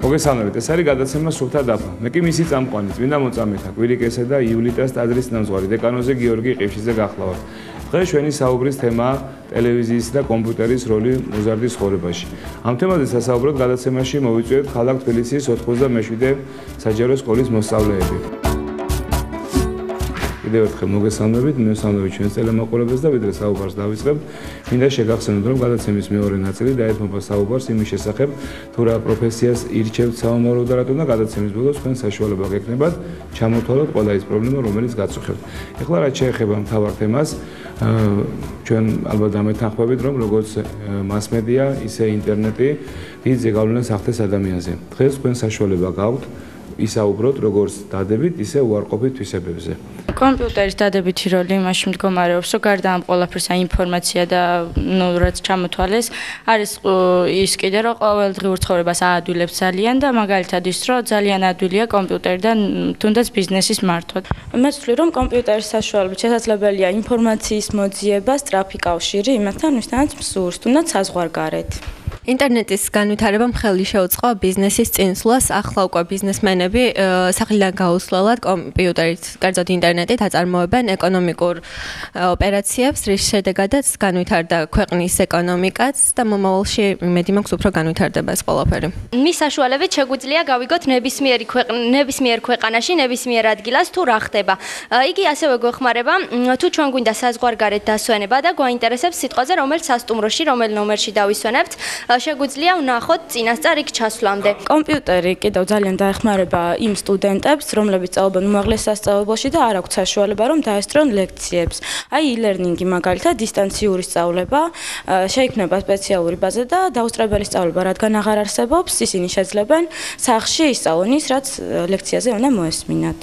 მოგესალმებით, ეს არის გადაცემა სუფთა დაფა. მე კი მისი წამყვანი, წმინდა მოწამეთა კვირიკესა და იულიტას ტაძრის ნამზღვარი დეკანოზი გიორგი ყიფშიძე გახლავართ. დღეს ჩვენი საუბრის თემაა ტელევიზიის და კომპიუტერის როლი მოზარდის ცხოვრებაში. ამ თემაზე სასაუბროდ გადაცემაში მოვიწვიეთ ქალაქ თბილისის 97-ე საჯარო სკოლის მოსწავლეები. კიდევ ერთხელ მოგესალმებით, მივესალმებით ჩვენს ტელემოყურებელს და ვიდრე საუბარს დავიწყებთ, მინდა შეგახსენოთ, რომ გადაცემის მეორე ნაწილი დაეთმობა საუბარს იმის შესახებ, თუ რა პროფესიას ირჩევთ საომაროდ და რატომ და გადაცემის ბოლოს თქვენ საშუალება გექნებათ ჩამოთვალოთ ყველა ის პრობლემა, რომელიც გაწუხებთ. ეხლა რაც შეეხება მთავარ თემას, ჩვენ ალბათ დამეთანხმებით, რომ როგორც მასმედია, ისე ინტერნეტი დიდ ზეგავლენას ახდენს ადამიანზე. დღეს თქვენ საშუალება გაქვთ ისაუბროთ როგორც დადებით, ისე უარყოფით თვისებებზე. კომპიუტერის დადებითი როლი იმაში მდგომარეობს, რომ გარდა ამ ყველაფერისა ინფორმაცია და რაც ჩამოთვალეს, არის ის კიდე, რომ ყოველდღიურ ცხოვრებას აადვილებს ძალიან და მაგალითად ის, რომ ძალიან ადვილია კომპიუტერიდან თუნდაც ბიზნესის მართვა. მე ვთვლი, რომ კომპიუტერის საშუალებით შესაძლებელია ინფორმაციის მოძიება, სწრაფი კავშირი იმასთან, ვისთანაც მსურს, თუნდაც საზღვარგარეთ. ინტერნეტის განვითარებამ ხელი შეუწყო ბიზნესის წინსვლას. ახლა უკვე ბიზნესმენები სახლიდან გაუსვლელად კომპიუტერით, კერძოდ ინტერნეტით აწარმოებენ ეკონომიკურ ოპერაციებს, რის შედეგადაც განვითარდა ქვეყნის ეკონომიკაც და მომავალში იმედი მაქვს უფრო განვითარდება ეს ყველაფერი. მის საშუალებით შეგვიძლია გავიგოთ ნებისმიერ ქვეყანაში, ნებისმიერ ადგილას თუ რა ხდება. იგი ასევე გვეხმარება, თუ ჩვენ გვინდა საზღვარგარეთ დასვენება და გვაინტერესებს სიტყვაზე, რომელ სასტუმროში, რომელ ნომერში დავისვენებთ. შეგვიძლია ვნახოთ წინასწარ იქ ჩასვლამდე. კომპიუტერი კიდევ ძალიან დაეხმარება იმ სტუდენტებს, რომლებიც სწავლობენ უმაღლეს სასწავლებელში და არ აქვთ საშუალება, რომ დაესწრონ ლექციებს. აი e-learning-ი მაგალითად დისტანციური სწავლება, შეიქმნება სპეციალური ბაზა და დაუსწრებელი სწავლება, რადგან აღარ არსებობს, ისინი შეძლებენ სახლში ისწავლონ ის, რაც ლექციაზე უნდა მოესმინათ.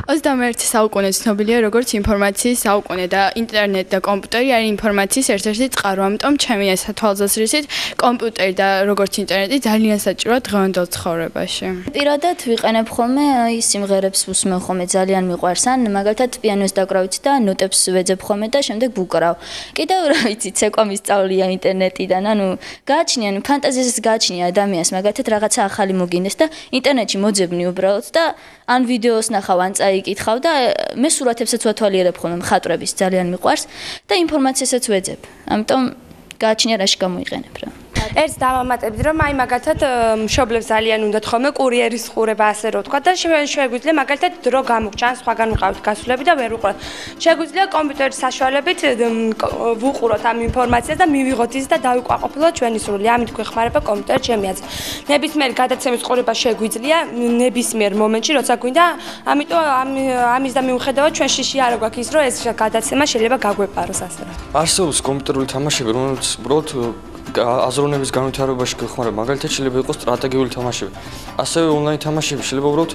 21 საუკუნე ცნობილია როგორც ინფორმაციის საუკუნე და ინტერნეტი და კომპიუტერი არის ინფორმაციის ერთ-ერთი წყარო, ამიტომ ჩემი ეს თვალსაზრისით კომპიუტერი და როგორც ინტერნეტი ძალიან საჭიროა დღევანდელ ცხოვრებაში. პირადად ვიყენებ ხოლმე ის სიმღერებს ვუსმენ ხოლმე ძალიან მიყვარს, ან მაგალითად პიანოს დაკრავით და ნოტებს ვეძებ ხოლმე და შემდეგ ვუკრავ. კიდევ რა ვიცი, ცეკვა მისწავლია ინტერნეტიდან, ანუ გააჩნია, ფანტაზიას გააჩნია ადამიანს, მაგალითად რაღაცა ახალი მოგინდეს და ინტერნეტში მოძებნი უბრალოდ და ან ვიდეოს ნახავ, ან წაიკითხავ და მე სურათებსაც ვათვალიერებ ხოლმე მხატვრების ძალიან მიყვარს და ინფორმაციასაც ვეძებ. ამიტომ გააჩნია რაში გამოიყენებ რა. ერთს დავამატებდი, რომ აი მაგალითად მშობლებს ძალიან უნდათ ხოლმე კურიერის ხურება, ასე რომ ვთქვა და შეგვიძლია მაგალითად დრო გამოგჭან, სხვაგან ვიყავით გასვლები და ვერ ვუყუროთ. შეგვიძლია კომპიუტერის საშუალებით ვუყუროთ ამ ინფორმაციას და მივიღოთ ის და დავიკვაყოფილოთ ჩვენი სრული. ამით გვეხმარება კომპიუტერი ჩემი აზრით. ნებისმიერ გადაცემის ყურება შეგვიძლია ნებისმიერ მომენტში, როცა გვინდა, ამიტომ ამის და მიუხედავად ჩვენ შიში არ გვაქვს ის, რომ ეს გადაცემა შეიძლება გაგვეპაროს ასე რა. არსებობს კომპიუტერული თამაშები, რომელიც უბრალოდ აზროვნების განვითარებაში გვეხმარება, მაგალითად შეიძლება იყოს სტრატეგიული თამაშები. ასევე ონლაინ თამაშები შეიძლება უბრალოდ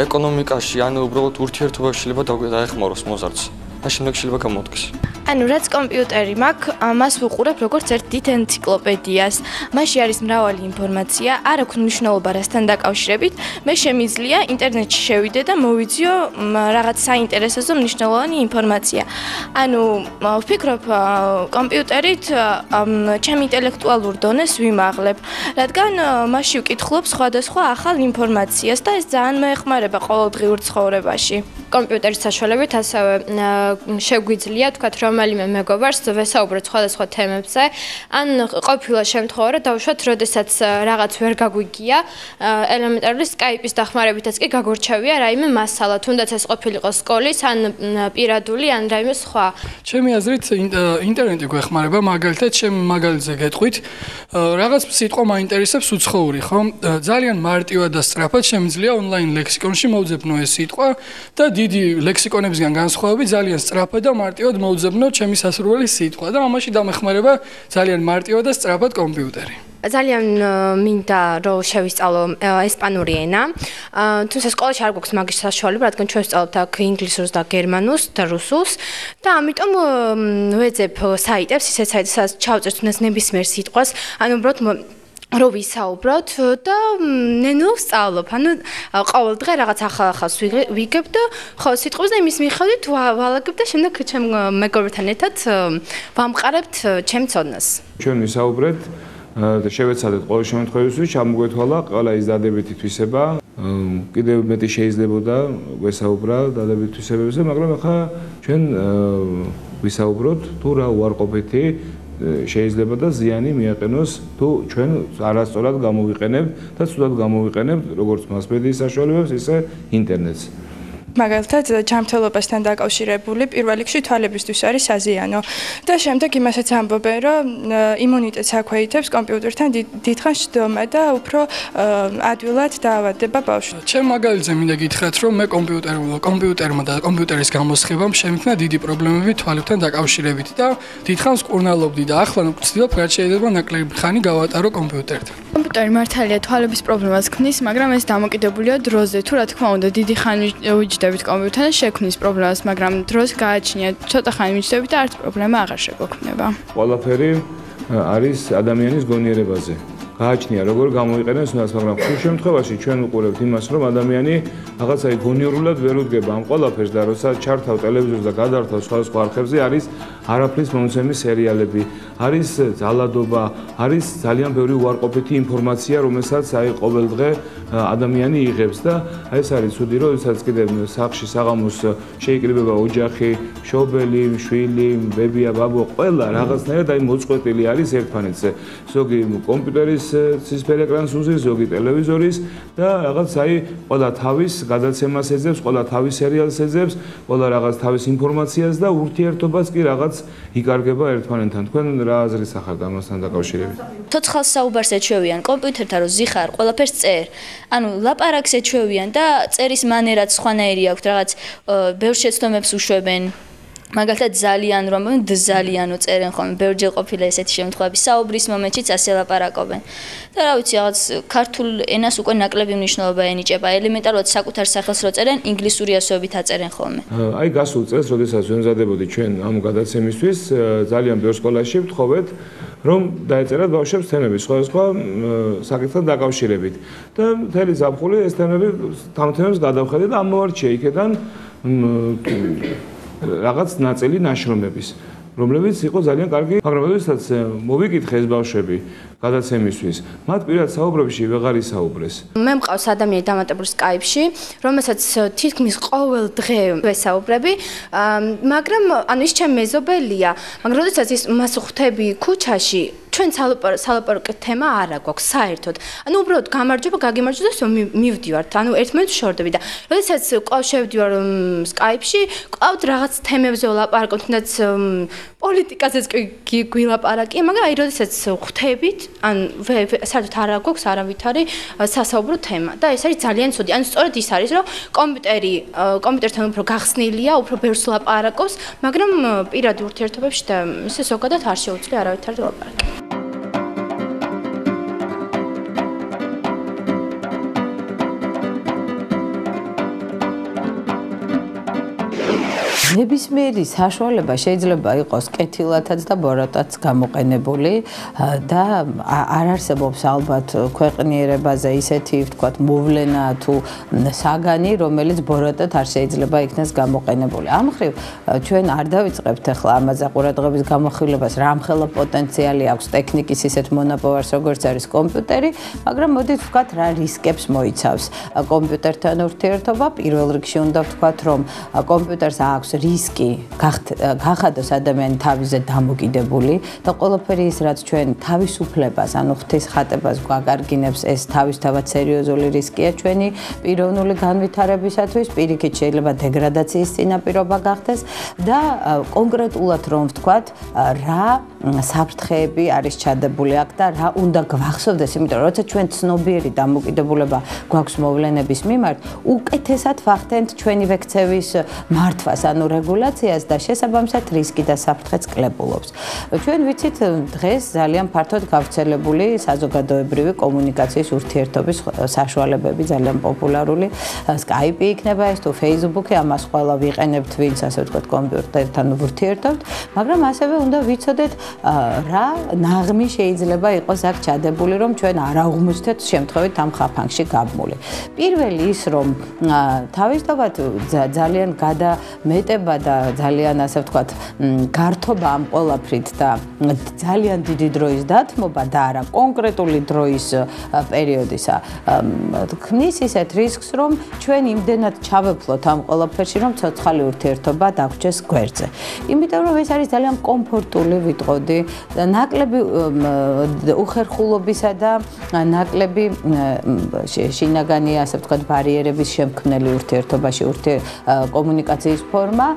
ეკონომიკაში, ან უბრალოდ ურთიერთობაში შეიძლება დაეხმაროს მოზარდს. და შემდეგ შეიძლება გამოდგეს. ანუ რაც კომპიუტერი მაქვს, მას ვუყურებ როგორც ერთ დიდ ენციკლოპედიას. მასში არის მრავალი ინფორმაცია, არ აქვს მნიშვნელობა რასთან დაკავშირებით. მე შემიძლია ინტერნეტში შევიდე და მოვიძიო რაღაც საინტერესო მნიშვნელოვანი ინფორმაცია. ანუ ვფიქრობ, კომპიუტერით ჩემ ინტელექტუალურ დონეს ვიმაღლებ, რადგან მასში ვკითხულობ სხვადასხვა ახალ ინფორმაციას და ეს ძალიან მეეხმარება ყოველდღიურ ცხოვრებაში. კომპიუტერის საშუალებით ასევე შეგვიძლია თქვათ რომელიმე მეგობარს ვესაუბროთ სხვადასხვა თემებზე, ან ყოფილა შემთხვევა, რომ დავუშვათ, როდესაც რაღაც ვერ გაგვიგია, ელემენტარული Skype-ის დახმარებითაც კი გაგორჩევია რაიმე მასალა, თუნდაც ეს ყოფილიყო სკოლის, ან პირადული, ან რაიმე სხვა. ჩემი აზრით ინტერნეტი გვეხმარება, მაგალითად, ჩემი მაგალითზე გეტყვით, რაღაც სიტყვა მაინტერესებს უცხოური, ხო? ძალიან მარტივად და სწრაფად შემიძლია ონლაინ ლექსიკონში მოვძებნო ეს სიტყვა და დიდი ლექსიკონებისგან განსხვავებით ძალიან სწრაფად და მარტივად მოვძებნო ჩემი სასურველი სიტყვა და ამაში დამეხმარება ძალიან მარტივად და სწრაფად კომპიუტერი. ძალიან მინდა რომ შევისწავლო ესპანური ენა. თუმცა სკოლაში არ გვაქვს მაგის საშუალება, რადგან ჩვენ ვსწავლობთ აქ ინგლისურს და გერმანულს და რუსულს და ამიტომ ვეძებ საიტებს, ისეთ საიტებს, სადაც ჩავწერთ ნებისმიერ სიტყვას, ანუ უბრალოდ რო ვისაუბროთ და ნენო ვსწავლობ. ანუ ყოველ დღე რაღაც ახალ-ახალს ვიგებ და ხო სიტყვებს და იმის მიხედვით ვალაგებ და შემდეგ ჩემ მეგობრებთან ერთად ვამყარებთ ჩემ ცოდნას. ჩვენ ვისაუბრეთ შევეცადეთ ყოველ შემთხვევაში ჩამოგვეთვალა ყველა ის დადებითი თვისება კიდევ მეტი შეიძლებოდა გვესაუბრა დადებითი თვისებებზე მაგრამ ახლა ჩვენ ვისაუბროთ თუ რა უარყოფითი შეიძლება და ზიანი მიაყენოს თუ ჩვენ არასწორად გამოვიყენებთ და ცუდად გამოვიყენებთ როგორც მასმედიის საშუალებებს ისე ინტერნეტს მაგალითად ჯანმრთელობასთან დაკავშირებული პირველ რიგში თვალებისთვის არის საზიანო და შემდეგ იმასაც ამბობენ რომ იმუნიტეტს აქვეითებს კომპიუტერთან დიდხანს ჯდომა და უფრო ადვილად დაავადდება ბავშვი. ჩემ მაგალითზე მინდა გითხრათ რომ მე კომპიუტერმა და კომპიუტერის გამოსხივამ შემექმნა დიდი პრობლემები თვალებთან დაკავშირებით და დიდხანს კურნალობდი და ახლა ვცდილობ რაც შეიძლება ნაკლები ხანი გავატარო კომპიუტერთან. კომპიუტერი მართალია თვალების პრობლემას ქმნის, მაგრამ ეს დამოკიდებულია დროზე. თუ რა თქმა უნდა დიდი ხანი ვიჯდებით კომპიუტერთან შექმნის პრობლემას, მაგრამ დროს გააჩნია ცოტა ხანი ვიჯდებით და არც პრობლემა აღარ შეგვექმნება. ყველაფერი არის ადამიანის გონიერებაზე. გააჩნია როგორ გამოიყენოს მას, მაგრამ ხშირ შემთხვევაში ჩვენ ვუყურებთ იმას, რომ ადამიანი რაღაცა გონიორულად ვერ უდგება ამ ყველაფერს და როცა ჩართავ ტელევიზორს და გადართავ სხვადასხვა არხებზე არის არაფრის მომცემი სერიალები, არის ძალადობა, არის ძალიან ბევრი უარყოფითი ინფორმაცია, რომელსაც ყოველდღე ადამიანი იღებს და ეს არის ცუდი, როდესაც კიდევ სახლში საღამოს შეიკრიბება ოჯახი, მშობელი, შვილი, ბებია, ბაბო, ყველა რაღაცნაირად მოწყვეტილი არის ერთმანეთზე. ზოგი კომპიუტერის ცისფერ ეკრანს უზის, ზოგი ტელევიზორის და რაღაც ყველა თავის გადაცემას ეძებს, ყველა თავის სერიალს ეძებს, ყველა რაღაც თავის ინფორმაციას და ურთიერთობას კი რაღაც იკარგება ერთმანეთთან. თქვენ რა აზრის ახართ ამასთან დაკავშირებით? ცოცხალ საუბარს ეჩვევიან კომპიუტერთან რომ ზიხარ, ყველაფერს წერ. ანუ ლაპარაკს ეჩვევიან და წერის მანერაც სხვანაირი აქვს, რაღაც ბევრ შეცდომებს უშვებენ. მაგალითად ძალიან რომ ძალიანო წერენ ხოლმე ბევრჯერ ყოფილა ესეთი შემთხვევები საუბრის მომენტშიც ასე ლაპარაკობენ და რა ვიცი რაღაც ქართულ ენას უკვე ნაკლები მნიშვნელობა ენიჭება ელემენტარულად საკუთარ სახელს რო წერენ ინგლისური ასოებით აწერენ ხოლმე აი გასულ წელს როდესაც ვემზადებოდი ჩვენ ამ გადაცემისთვის ძალიან ბევრ სკოლაში ვთხოვეთ რომ დაეწერათ ბავშვებს თემები სხვადასხვა საკითხთან დაკავშირებით და მთელი ზაფხული ეს თემები თამთემებს გადავხედე და ამოვარჩიე იქიდან რაღაც ნაწილი ნაშრომების, რომლებიც იყო ძალიან კარგი, მაგრამ როდესაც მოვიკითხე ეს ბავშვები გადაცემისთვის, მათ პირად საუბრებში ვეღარ ისაუბრეს. მე მყავს ადამიანი დამატებული Skype-ში, რომელსაც თითქმის ყოველ დღე ვესაუბრები, მაგრამ ანუ ის ჩემი მეზობელია, მაგრამ როდესაც ის მას ხვდები ქუჩაში, ჩვენ სალაპარაკო თემა არ აქვს საერთოდ. ანუ უბრალოდ გამარჯობა, გაგიმარჯვოთ და მივდივართ. ანუ ერთმანეთს შორდები და როდესაც კვლავ შევდივარ Skype-ში, კვლავ რაღაც თემებზე ვლაპარაკობ, თუნდაც პოლიტიკაზეც გვილაპარაკია, მაგრამ აი როდესაც ხვდებით, ან საერთოდ არ აქვს არავითარი სასაუბრო თემა და ეს არის ძალიან ცუდი. ანუ სწორედ ის არის, რომ კომპიუტერთან უფრო გახსნილია, უფრო ბევრს ლაპარაკობს, მაგრამ პირად ურთიერთობებში და ისე ზოგადად არ შეუძლია არავითარი ლაპარაკი. ნებისმიერი საშუალება შეიძლება იყოს კეთილათაც და ბოროტაც გამოყენებული და არ არსებობს ალბათ ქვეყნიერებაზე ისეთი ვთქვათ მოვლენა თუ საგანი რომელიც ბოროტად არ შეიძლება იქნას გამოყენებული. ამ მხრივ ჩვენ არ დავიწყებთ ახლა ამაზე ყურადღების გამახვილებას რამხელა პოტენციალი აქვს ტექნიკის ისეთ მონაპოვარს როგორც არის კომპიუტერი, მაგრამ მოდით ვთქვათ რა რისკებს მოიცავს კომპიუტერთან ურთიერთობა. პირველ რიგში უნდა ვთქვათ რომ კომპიუტერს აქვს რისკი გახადოს ადამიანი თავზე დამოკიდებული და ყველაფერი ის რაც ჩვენ თავისუფლებას ანუ ღვთისხატებას გვაგარგინებს ეს თავისთავად სერიოზული რისკია ჩვენი პიროვნული განვითარებისათვის პირიქით შეიძლება დეგრადაციის წინაპირობა გახდეს და კონკრეტულად რომ ვთქვათ რა საფრთხეები არის ჩადებული აქ და რა უნდა გვახსოვდეს იმიტომ რომ როცა ჩვენ ცნობიერი დამოკიდებულება გვაქვს მოვლენების მიმართ უკეთესად ვახდენთ ჩვენი ვექცევის მართვას ანუ რეგულაციას და შესაბამისად რისკი და საფრთხეც კლებულობს. ჩვენ ვიცით დღეს ძალიან ფართოდ გავრცელებული საზოგადოებრივი კომუნიკაციის ურთიერთობის საშუალებები ძალიან პოპულარული Skype იქნება ეს თუ Facebook-ი ამას ყველა ვიყენებთ ვინც ასე ვთქვათ კომპიუტერთან ურთიერთობთ, მაგრამ ასევე უნდა ვიცოდეთ რა ნაღმი შეიძლება იყოს აქ ჩადებული რომ ჩვენ არ აღვმოჩნდეთ შემთხვევით ამ ხაფანგში გაბმული. პირველი ის რომ თავისთავად ძალიან გადამეტება ყურება და ძალიან ასე ვთქვათ, გართობა ამ ყველაფრით და ძალიან დიდი დროის დათმობა და არა კონკრეტული დროის პერიოდისა ქმნის ისეთ რისკს, რომ ჩვენ იმდენად ჩავეფლოთ ამ ყველაფერში, რომ ცოცხალი ურთიერთობა დაგვრჩეს გვერდზე. იმიტომ რომ ეს არის ძალიან კომფორტული ვიტყოდი, ნაკლები უხერხულობისა და ნაკლები შინაგანი ასე ვთქვათ ბარიერების შემქმნელი ურთიერთობაში კომუნიკაციის ფორმა,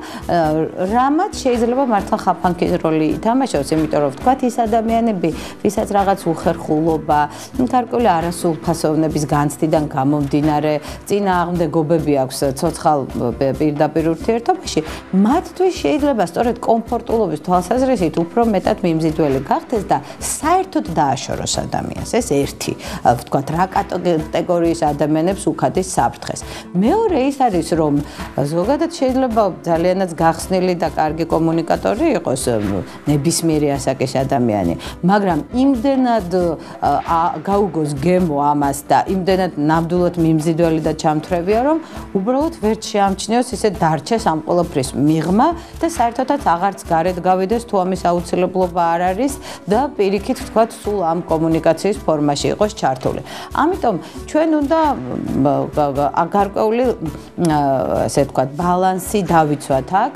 რამაც შეიძლება მართლა ხაფანქის როლი ითამაშოს, იმიტომ რომ ვთქვათ ის ადამიანები, ვისაც რაღაც უხერხულობა, გარკვეული არასრულფასოვნების განცდიდან გამომდინარე წინააღმდეგობები აქვს ცოცხალ პირდაპირ ურთიერთობაში, მათთვის შეიძლება სწორედ კომფორტულობის თვალსაზრისით უფრო მეტად მიმზიდველი გახდეს და საერთოდ დააშოროს ადამიანს. ეს ერთი, ვთქვათ, რა კატეგორიის ადამიანებს უქადის საფრთხეს. მეორე ის არის, რომ ზოგადად შეიძლება ძალიანაც გახსნილი და კარგი კომუნიკატორი იყოს ნებისმიერი ასაკის ადამიანი, მაგრამ იმდენად გაუგოს გემო ამას და იმდენად ნამდვილად მიმზიდველი და ჩამთრევია, რომ უბრალოდ ვერ შეამჩნიოს ისე დარჩეს ამ ყველაფრის მიღმა და საერთოდაც აღარც გარეთ გავიდეს თუ ამის აუცილებლობა არ არის და პირიქით ვთქვათ სულ ამ კომუნიკაციის ფორმაში იყოს ჩართული. ამიტომ ჩვენ უნდა გარკვეული ასე ვთქვათ ბალანსი დავიცვათ აქ.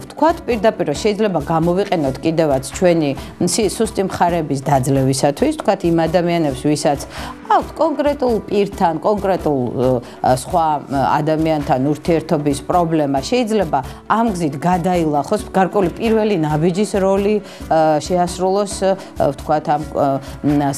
ვთქვათ პირდაპირ შეიძლება გამოვიყენოთ კიდევაც ჩვენი სუსტი მხარეების დაძლევისათვის, ვთქვათ იმ ადამიანებს, ვისაც აქვთ კონკრეტულ პირთან, კონკრეტულ სხვა ადამიანთან ურთიერთობის პრობლემა, შეიძლება ამ გზით გადაილახოს გარკვეული პირველი ნაბიჯის როლი შეასრულოს, ვთქვათ ამ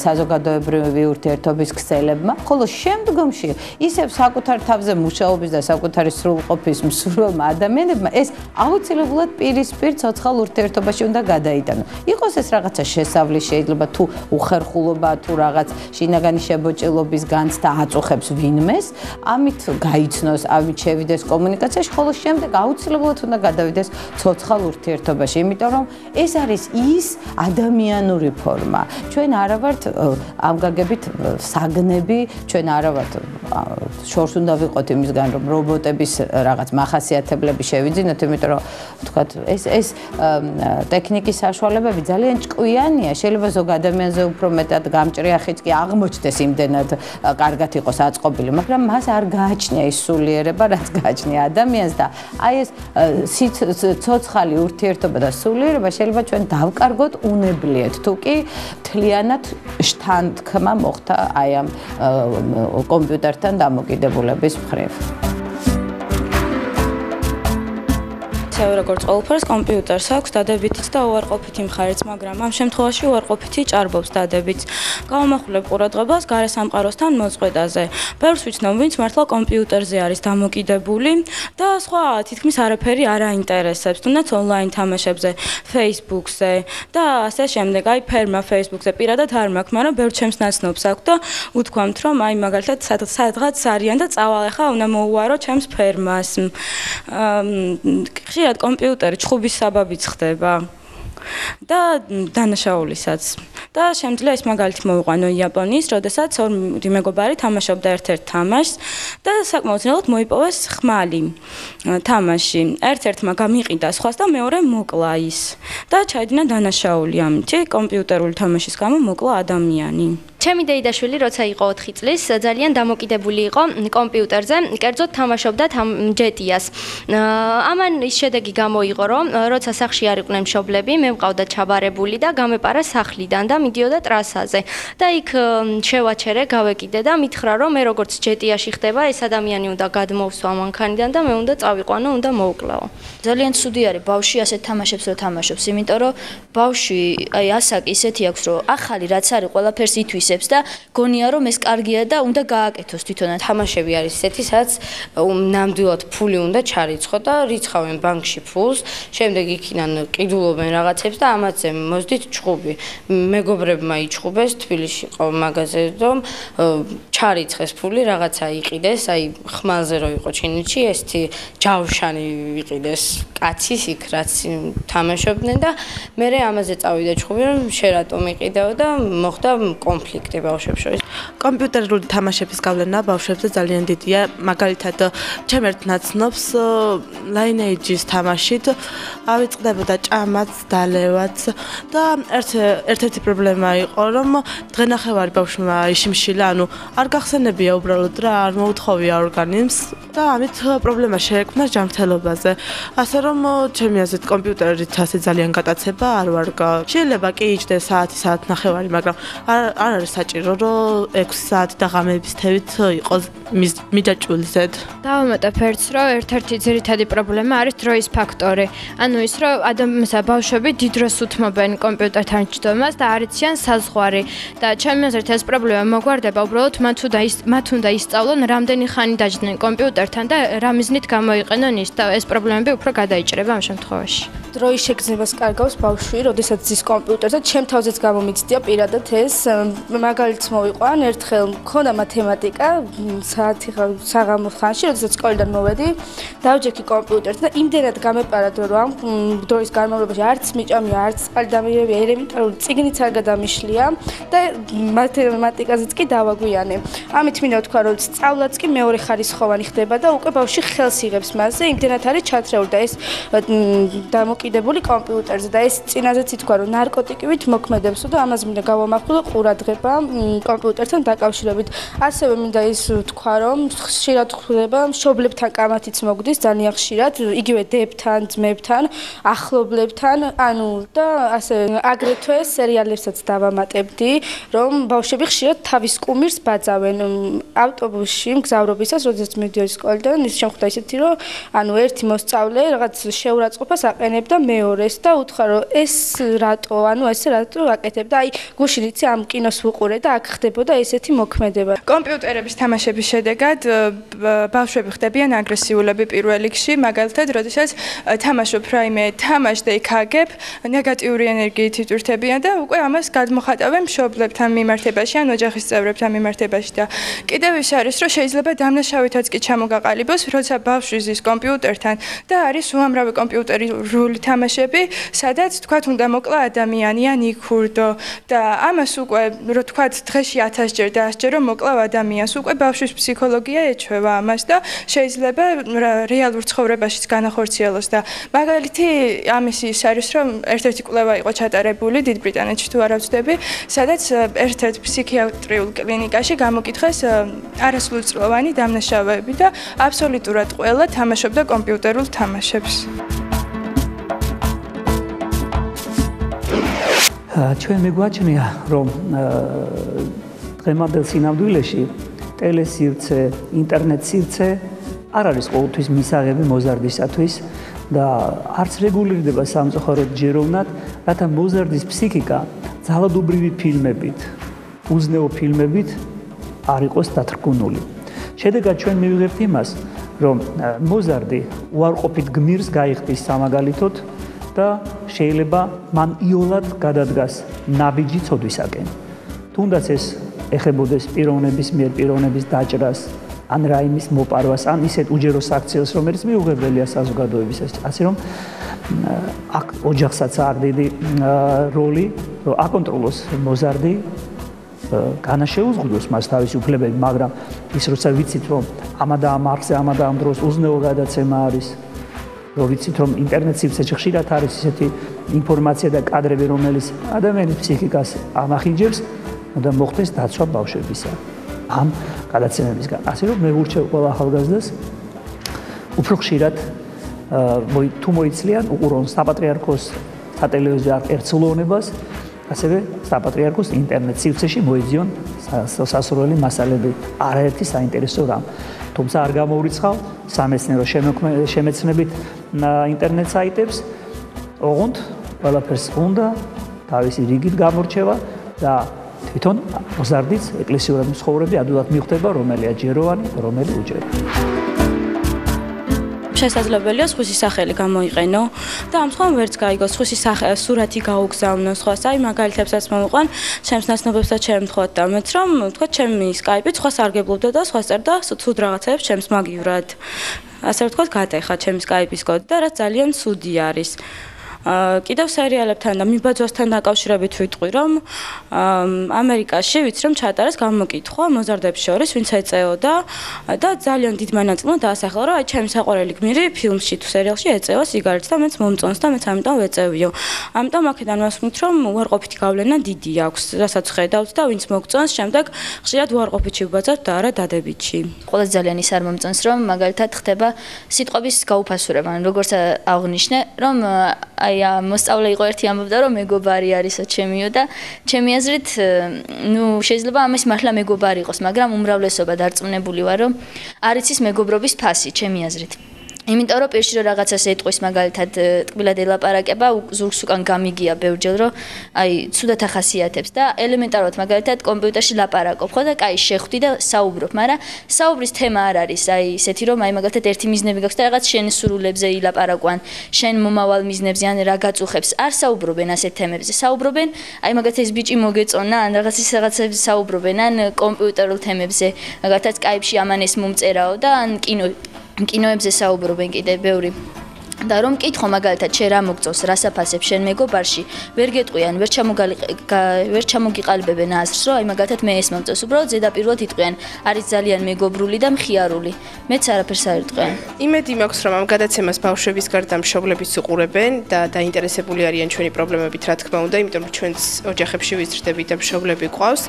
საზოგადოებრივი ურთიერთობის ქსელებმა, ხოლო შემდგომში ისევ საკუთარ თავზე მუშაობის და საკუთარი სრულყოფის მსურველმა ადამიანებმა ეს აუცილებლად პირისპირ ცოცხალ ურთიერთობაში უნდა გადაიტანონ. იყოს ეს რაღაცა შესავლის შეიძლება თუ უხერხულობა თუ რაღაც შინაგანი შებოჭილობის განცდა აწუხებს ვინმეს, ამით გაიცნოს, ამით შევიდეს კომუნიკაციაში, ხოლო შემდეგ აუცილებლად უნდა გადავიდეს ცოცხალ ურთიერთობაში, იმიტომ რომ ეს არის ის ადამიანური ფორმა. ჩვენ არა ვართ ამ გაგებით საგნები, ჩვენ არა ვართ შორს უნდა ვიყოთ იმისგან, რომ რობოტების რაღაც მახასიათებლები შევიძინოთ, იმიტომ რომ ვთქვათ, ეს ტექნიკის საშუალებები ძალიან ჭკვიანია, შეიძლება ზოგ ადამიანზე უფრო მეტად გამჭრიახიც კი აღმოჩნდეს იმდენად კარგად იყოს აწყობილი, მაგრამ მას არ გააჩნია ის სულიერება, რაც გააჩნია ადამიანს და აი ეს ცოცხალი ურთიერთობა და სულიერება შეიძლება ჩვენ დავკარგოთ უნებლიეთ, თუ კი მთლიანად შთანთქმა მოხდა აი ამ კომპიუტერთან დამოკიდებულების მხრივ. როგორც ყველაფერს კომპიუტერს აქვს დადებითიც და უარყოფითი მხარეც, მაგრამ ამ შემთხვევაში უარყოფითი ჭარბობს დადებითს. Გავამახვილებ ყურადღებას გარესამყაროსთან მოწყვეტაზე. ბევრს ვიცნობ, ვინც მართლა კომპიუტერზე არის დამოკიდებული და სხვა თითქმის არაფერი არ აინტერესებს, თუნდაც ონლაინ თამაშებზე, Facebook-ზე და ასე შემდეგ. აი ფერმა Facebook-ზე პირადად არ მაქვს, მაგრამ ბევრ ჩემს ნაცნობს აქვს და უთქვამთ, რომ აი მაგალითად სადღაც არიან და წავალ ახლა უნდა მოუარო ჩემს ფერმას. ხშირად კომპიუტერი ჩხუბის საბაბიც ხდება და დანაშაულისაც. და შემიძლია ეს მაგალითი მოვიყვანო იაპონიის, როდესაც ორი მეგობარი თამაშობდა ერთ-ერთ თამაშს და საკმაოდ ძნელად მოიპოვეს ხმალი თამაში. ერთ-ერთმა გამიყიდა სხვას და მეორე მოკლა ის და ჩაიდინა დანაშაული ამით. კომპიუტერული თამაშის გამო მოკლა ადამიანი. ჩემი დეიდაშვილი როცა იყო 4 წლის, ძალიან დამოკიდებული იყო კომპიუტერზე, კერძოდ თამაშობდა ჯეტიას. ამან ის შედეგი გამოიღო, რომ როცა სახლში არ იყვნენ მშობლები, მე მყავდა ჩაბარებული და გამეპარა სახლიდან და მიდიოდა ტრასაზე. და იქ შევაჩერე, გავეკიდე და მითხრა, რომ მე როგორც ჯეტიაში ხდება, ეს ადამიანი უნდა გადმოვსვა მანქანიდან და მე უნდა წავიყვანო, უნდა მოვკლაო. ძალიან ცუდი არის ბავშვი ასეთ თამაშებს რო თამაშობს, იმიტომ რომ ბავშვი აი ასაკი ისეთი აქვს, რომ ახალი რაც არის, ყველაფერს ითვისებს და გონია რომ ეს კარგია და უნდა გააკეთოს თვითონაც. თამაშები არის ესეთი, სადაც ნამდვილად ფული უნდა ჩარიცხო და რიცხავენ ბანკში ფულს, შემდეგ იქიდან ყიდულობენ რაღაცებს და ამათზე მოძდით ჩხუბი. მეგობრებმა იჩხუბეს, თბილისში ყო მაღაზია, რომ ჩარიცხეს ფული, რაღაცა იყიდეს, აი ხმალზე რო იყო ჩინეთში, ესეთი ჯავშანი იყიდეს კაცის იქ, რაც თამაშობდნენ და მე ამაზე წავიდა ჩხუბი, რომ შენ რატომ იყიდეო და მოხდა კონფლიქტი ბავშვებს შორის. კომპიუტერული თამაშების გავლენა ბავშვებზე ძალიან დიდია, მაგალითად, ჩემ ერთ ნაცნობს Lineage-ის თამაშით ავიწყდებოდა ჭამაც, დალევაც და ერთ-ერთი პრობლემა იყო, რომ დღენახევარი ბავშვმა იშიმშილა, ანუ არ გახსენებია უბრალოდ რა, არ მოუთხოვია ორგანიზმს და ამით პრობლემა შეექმნა ჯანმრთელობაზე. ასე რომ ჩემი აზრით კომპიუტერით ასე ძალიან გატაცება არ ვარ. შეიძლება კი იჯდეს საათი-საათნახევარი, მაგრამ არ არის საჭირო, რომ 6 საათი და ღამეების თევით იყოს მიჯაჭვული ზედ. დავამატებ ერთს, რომ ერთ-ერთი ძირითადი პრობლემა არის დროის ფაქტორი. ანუ ის, რომ ბავშვები დიდ დროს უთმობენ კომპიუტერთან ჯდომას და არ იციან საზღვარი და ჩემი აზრით ეს პრობლემა მოგვარდება უბრალოდ მათ უნდა ისწავლონ რამდენი ხანი დაჯდნენ კომპიუტერთან და რა მიზნით გამოიყენონ ის და ეს პრობლემები უფრო გადაიჭრება ამ შემთხვევაში. დროის შეგრძნებას კარგავს ბავშვი, როდესაც ზის კომპიუტერზე, ჩემ თავზეც გამომიცდია პირადად ეს მაგალითს მოვიყვან, ერთხელ მქონდა მათემატიკა საათი საღამოს ხანში, როდესაც სკოლიდან მოვედი, დავჯექი კომპიუტერზე და იმდენად გამეპარა რომ დროის განმავლობაში არც მიჭამია, არც წყალი დამირებია, ელემენტარული წიგნიც არ გადამიშლია და მათემატიკაზეც კი დავაგვიანე. ამით მინდა ვთქვა, რომ სწავლაც კი მეორე ხარისხოვანი ხდება და უკვე ბავშვი ხელს იღებს მასზე, იმდენად არის ჩათრეული და ეს დამოკიდებული კომპიუტერზე და ეს წინაზეც ითქვა, რომ ნარკოტიკივით მოქმედებს და ამას მინდა გავამახვილო ყურადღება კომპიუტერთან დაკავშირებით. ასევე მინდა ის ვთქვა, რომ ხშირად ხდება მშობლებთან კამათიც მოგდის ძალიან ხშირად, იგივე დებთან, ძმებთან, ახლობლებთან, ანუ და ასე აგრეთვე სერიალებსაც დავამატებდი, რომ ბავშვები ხშირად თავის კუმირს ბაძავენ ავტობუსში მგზავრობისას, როდესაც მიდიოდნენ სკოლიდან, ის შემხვდა ისეთი, რომ ანუ ერთი მოსწავლე რაღაც შეურაცხყოფას აყენებდა მეორეს და უთხრა, რომ ეს რატო, ანუ ესე რატო აკეთებ და აი გუშინ იცი ამ კინოს ვუყურე და აქ ხდებოდა ესეთი მოქმედება. კომპიუტერების თამაშების შედეგად ბავშვები ხდებიან აგრესიულები პირველ რიგში, მაგალითად, როდესაც თამაშობ რაიმე თამაშს და იქ აგებ, ნეგატიური ენერგიით იტვირთებიან და უკვე ამას გადმოხატავენ მშობლებთან მიმართებაში, ან ოჯახის წევრებთან მიმართებაში და კიდევ ის არის, რომ შეიძლება დამნაშავითაც კი ჩამოგაყალიბოს, როცა ბავშვი ზის კომპიუტერთან და არის უამრავი კომპიუტერული თამაშები, სადაც თქვათ უნდა მოკლა ადამიანი ან იქურდო და ამას უკვე რო თქვათ დღეში 1000 ჯერ და 100 ჯერ რომ მოკლავ ადამიანს, უკვე ბავშვის ფსიქოლოგია ეჩვევა ამას და შეიძლება რეალურ ცხოვრებაშიც განახორციელოს და მაგალითი ამის ის არის, რომ ერთ-ერთი კვლევა იყო ჩატარებული დიდ ბრიტანეთში თუ არ ვცდები, სადაც ერთ-ერთ ფსიქიატრიულ კლინიკაში გამოკითხეს არასრულწლოვანი დამნაშავეები და აბსოლუტურად ყველა თამაშობდა კომპიუტერულ თამაშებს. ჩვენ მეგვაჩნია, რომ დღევანდელ სინამდვილეში ტელესივრცე, ინტერნეტსივრცე არ არის ყოველთვის მისაღები მოზარდისათვის და არც რეგულირდება სამწუხაროდ ჯეროვნად, რათა მოზარდის ფსიქიკა ძალადობრივი ფილმებით, უზნეო ფილმებით არ იყოს დათრგუნული. შედეგად ჩვენ მივიღებთ იმას, რომ მოზარდი უარყოფით გმირს გაიხდის სამაგალითოდ და შეიძლება მან იოლად გადადგას ნაბიჯი ცოდვისაკენ. თუნდაც ეს ეხებოდეს პიროვნების მიერ პიროვნების დაჭრას, ან რაიმის მოპარვას, ან ისეთ უჯერო საქციელს, რომელიც მიუღებელია საზოგადოებისას. ასე რომ აქ ოჯახსაც აქვს დიდი როლი, რომ აკონტროლოს მოზარდი, განაშეუზღუდოს მას თავისი უფლებები, მაგრამ ის როცა ვიცით, რომ ამა და ამ არხზე, ამა და ამ დროს უზნეო გადაცემა არის, რომ ვიცით, რომ ინტერნეტსივრცეში ხშირად არის ისეთი ინფორმაცია და კადრები, რომელიც ადამიანის ფსიქიკას ამახინჯებს, და მოხდეს დაცვა ბავშვებისა ამ გადაცემებისგან. ასე რომ მე ვურჩევ ყველა ახალგაზრდას უფრო ხშირად თუ მოიცლიან უყურონ საპატრიარქოს სატელევიზიო ერთსულოვნებას, ასევე საპატრიარქოს ინტერნეტსივრცეში მოიძიონ სასურველი მასალები, არაერთი საინტერესო რამ. თუმცა არ გამოურიცხავ სამეცნიერო შემეცნებით ინტერნეტ საიტებს, ოღონდ ყველაფერს უნდა თავისი რიგით გამორჩევა და თვითონ მოზარდის ეკლესიური ცხოვრება ადვილად მიხვდება, რომელია ჯეროვანი, რომელი უჯერო. შესაძლებელია სხვისი სახელი გამოიყენო და ამ სხვა ვერც გაიგოს სხვისი სურათი გაუგზავნო სხვას. აი მაგალითებსაც მოვიყვან, ჩემს ნაცნობებსაც შემთხვევით და მეც რომ თქვა ჩემი Skype-ით სხვა სარგებლობდა და სხვა წერდა ცუდ რაღაცებს ჩემს მაგივრად. ასე ვთქვა, გატეხა ჩემი Skype-ის კოდი და რაც ძალიან ცუდი არის. კიდევ სერიალებთან და მიბაძვასთან დაკავშირებით ვიტყვი, რომ ამერიკაში ვიცი რომ ჩატარეს გამოკითხვა მოზარდებს შორის, ვინც ეწეოდა და ძალიან დიდ მანაწილმა დაასახელა, რომ აი ჩემი საყვარელი გმირი ფილმში თუ სერიალში ეწევა სიგარეტს და მეც მომწონს და მეც ამიტომ ვეწევიო. ამიტომ აქედან ვასმით, რომ უარყოფითი გავლენა დიდი აქვს, რასაც ხედავთ და ვინც მოგწონს, შემდეგ ხშირად უარყოფითი ვიბაძავთ და არა დადებითში. ყველაზე ძალიან ის არ მომწონს, რომ მაგალითად ხდება სიტყვების გაუფასურება, როგორც აღნიშნე, რომ აი მოსწავლე იყო ერთი ამბობდა რომ მეგობარი არისო ჩემიო და ჩემი აზრით ნუ შეიძლება ამის მართლა მეგობარი იყოს, მაგრამ უმრავლესობა დარწმუნებული ვარ რომ არ იცის მეგობრობის ფასი ჩემი აზრით. იმიტომ რომ პირში რომ რაღაცას ეტყვის მაგალითად ტკბილად ელაპარაკება ზურგს უკან გამიგია ბევრჯერ რომ აი ცუდად ახასიათებს და ელემენტარულად მაგალითად კომპიუტერში ლაპარაკობ ხო და კაი შეხვდი და საუბრობ, მაგრამ საუბრის თემა არ არის აი ესეთი რომ აი მაგალითად ერთი მიზნები გაქვს და რაღაც შენ სრულებზე ილაპარაკوان, შენ მომავალ მიზნებზე ან რა გაწუხებს, არ საუბრობენ ასეთ თემებზე, საუბრობენ აი მაგალითად ეს ბიჭი მოგეწონა ან რაღაცებზე საუბრობენ ან კომპიუტერულ თემებზე, მაგალითად Skype-ში ამან ეს მომწერაო და ან კინოებზე საუბრობენ კიდე ბევრი. და რომ მკითხო მაგალითად შენ რა მოგწონს, რა საფასებს შენ მეგობარში, ვერ გეტყვიან, ვერ ჩამოგიყალიბებენ აზრს, რომ აი მაგალითად მე ეს მომწონს, უბრალოდ ზედაპირულად იტყვიან, არის ძალიან მეგობრული და მხიარული. მეც არაფერს არ იტყვიან. იმედი მაქვს, რომ ამ გადაცემას ბავშვების გარდა მშობლებიც უყურებენ და დაინტერესებული არიან ჩვენი პრობლემებით, რა თქმა უნდა, იმიტომ რომ ჩვენს ოჯახებში ვიზრდებით და მშობლები გვყავს.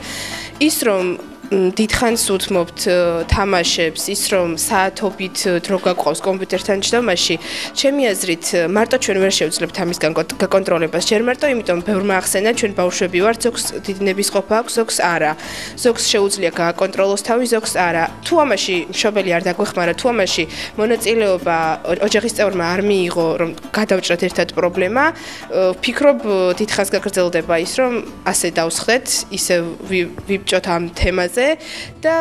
ის რომ დიდხანს უთმობთ თამაშებს, ის რომ საათობით დრო გაგვყავს კომპიუტერთან ჯდომაში, ჩემი აზრით, მარტო ჩვენ ვერ შევძლებთ ამისგან გაკონტროლებას. ჯერ მარტო იმიტომ ბევრმა ახსენა, ჩვენ ბავშვები ვართ, ზოგს დიდი ნებისყოფა აქვს, ზოგს არა. ზოგს შეუძლია გააკონტროლოს თავი, ზოგს არა. თუ ამაში მშობელი არ დაგვეხმარა, თუ ამაში მონაწილეობა ოჯახის წევრმა არ მიიღო, რომ გადავჭრათ ერთად პრობლემა, ვფიქრობ, დიდხანს გაგრძელდება ის, რომ ასე დავსხდეთ, ისე ვიბჭოთ ამ თემაზე. და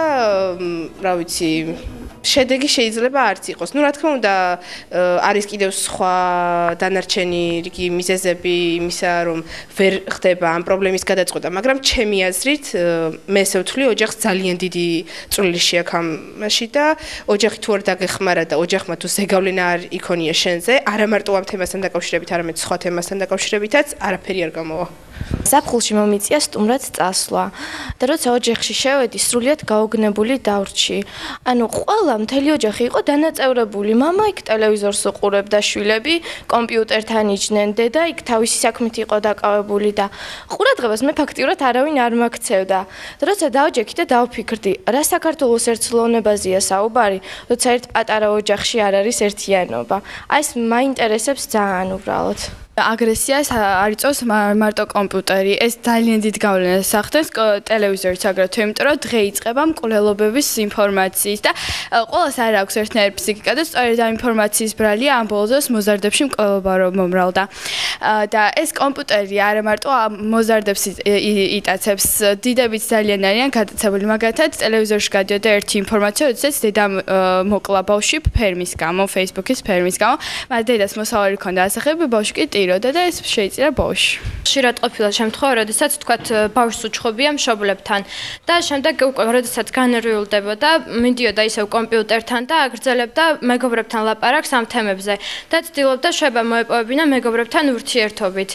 რა ვიცი შედეგი შეიძლება არც იყოს. ნუ რა თქმა უნდა არის კიდევ სხვა დანარჩენი რიგი მიზეზები იმისა, რომ ვერ ხდება ამ პრობლემის გადაწყვეტა, მაგრამ ჩემი აზრით მე ესე ვთვლი, ოჯახს ძალიან დიდი წვლილი შეაქვს ამაში და ოჯახი თუ არ დაგეხმარა და ოჯახმა თუ ზეგავლენა არ იქონია შენზე, არა მარტო ამ თემასთან დაკავშირებით, არამედ სხვა თემასთან დაკავშირებითაც არაფერი არ გამოვა. ზაფხულში მომიწია სტუმრად წასვლა და როცა ოჯახში შევედი, სრულიად გაოგნებული დავრჩი. ანუ ყველა მთელი ოჯახი იყო დანაწევრებული. მამა იქ ტელევიზორს უყურებდა, შვილები კომპიუტერთან იჯდნენ, დედა იქ თავისი საქმით იყო დაკავებული და ყურადღებას მე ფაქტიურად არავინ არ მაქცევდა. და როცა დავჯექი და დავფიქრდი, რა საქართველოს ერთსულოვნებაზეა საუბარი, როცა ერთ პატარა ოჯახში არ არის ერთიანობა. აი ეს მაინტერესებს ძალიან უბრალოდ. აგრესიას არ იწვევს მარტო კომპიუტერი. ეს ძალიან დიდ გავლენას ახდენს ტელევიზორიც აგრეთვე, იმიტომ რომ დღე იწყება მკვლელობების ინფორმაციის და ყველას არ აქვს ერთნაირი ფსიქიკა და სწორედ ამ ინფორმაციის ბრალია ამ ბოლო დროს მოზარდებში მკვლელობა რომ მომრავლდა. და ეს კომპიუტერი არა მარტო მოზარდებს იტაცებს, დიდებიც ძალიან არიან გადაცებული. მაგალითად, ტელევიზორში გადიოდა ერთი ინფორმაცია, როდესაც დედა მოკლა ბავშვი ფერმის გამო, Facebook-ის ფერმის გამო, მაგრამ დედას მოსავალი ჰქონდა ასახები, ბავშვი კი და ეს შეიწირა ბავშვი. ხშირად ყოფილა შემთხვევა, როდესაც თქვათ ბავშვს უჩხობია მშობლებთან და შემდეგ უკვე როდესაც განერვიულდებოდა, მიდიოდა ისევ კომპიუტერთან და აგრძელებდა მეგობრებთან ლაპარაკს ამ თემებზე და ცდილობდა შვება მოეპოვებინა მეგობრებთან ურთიერთობით.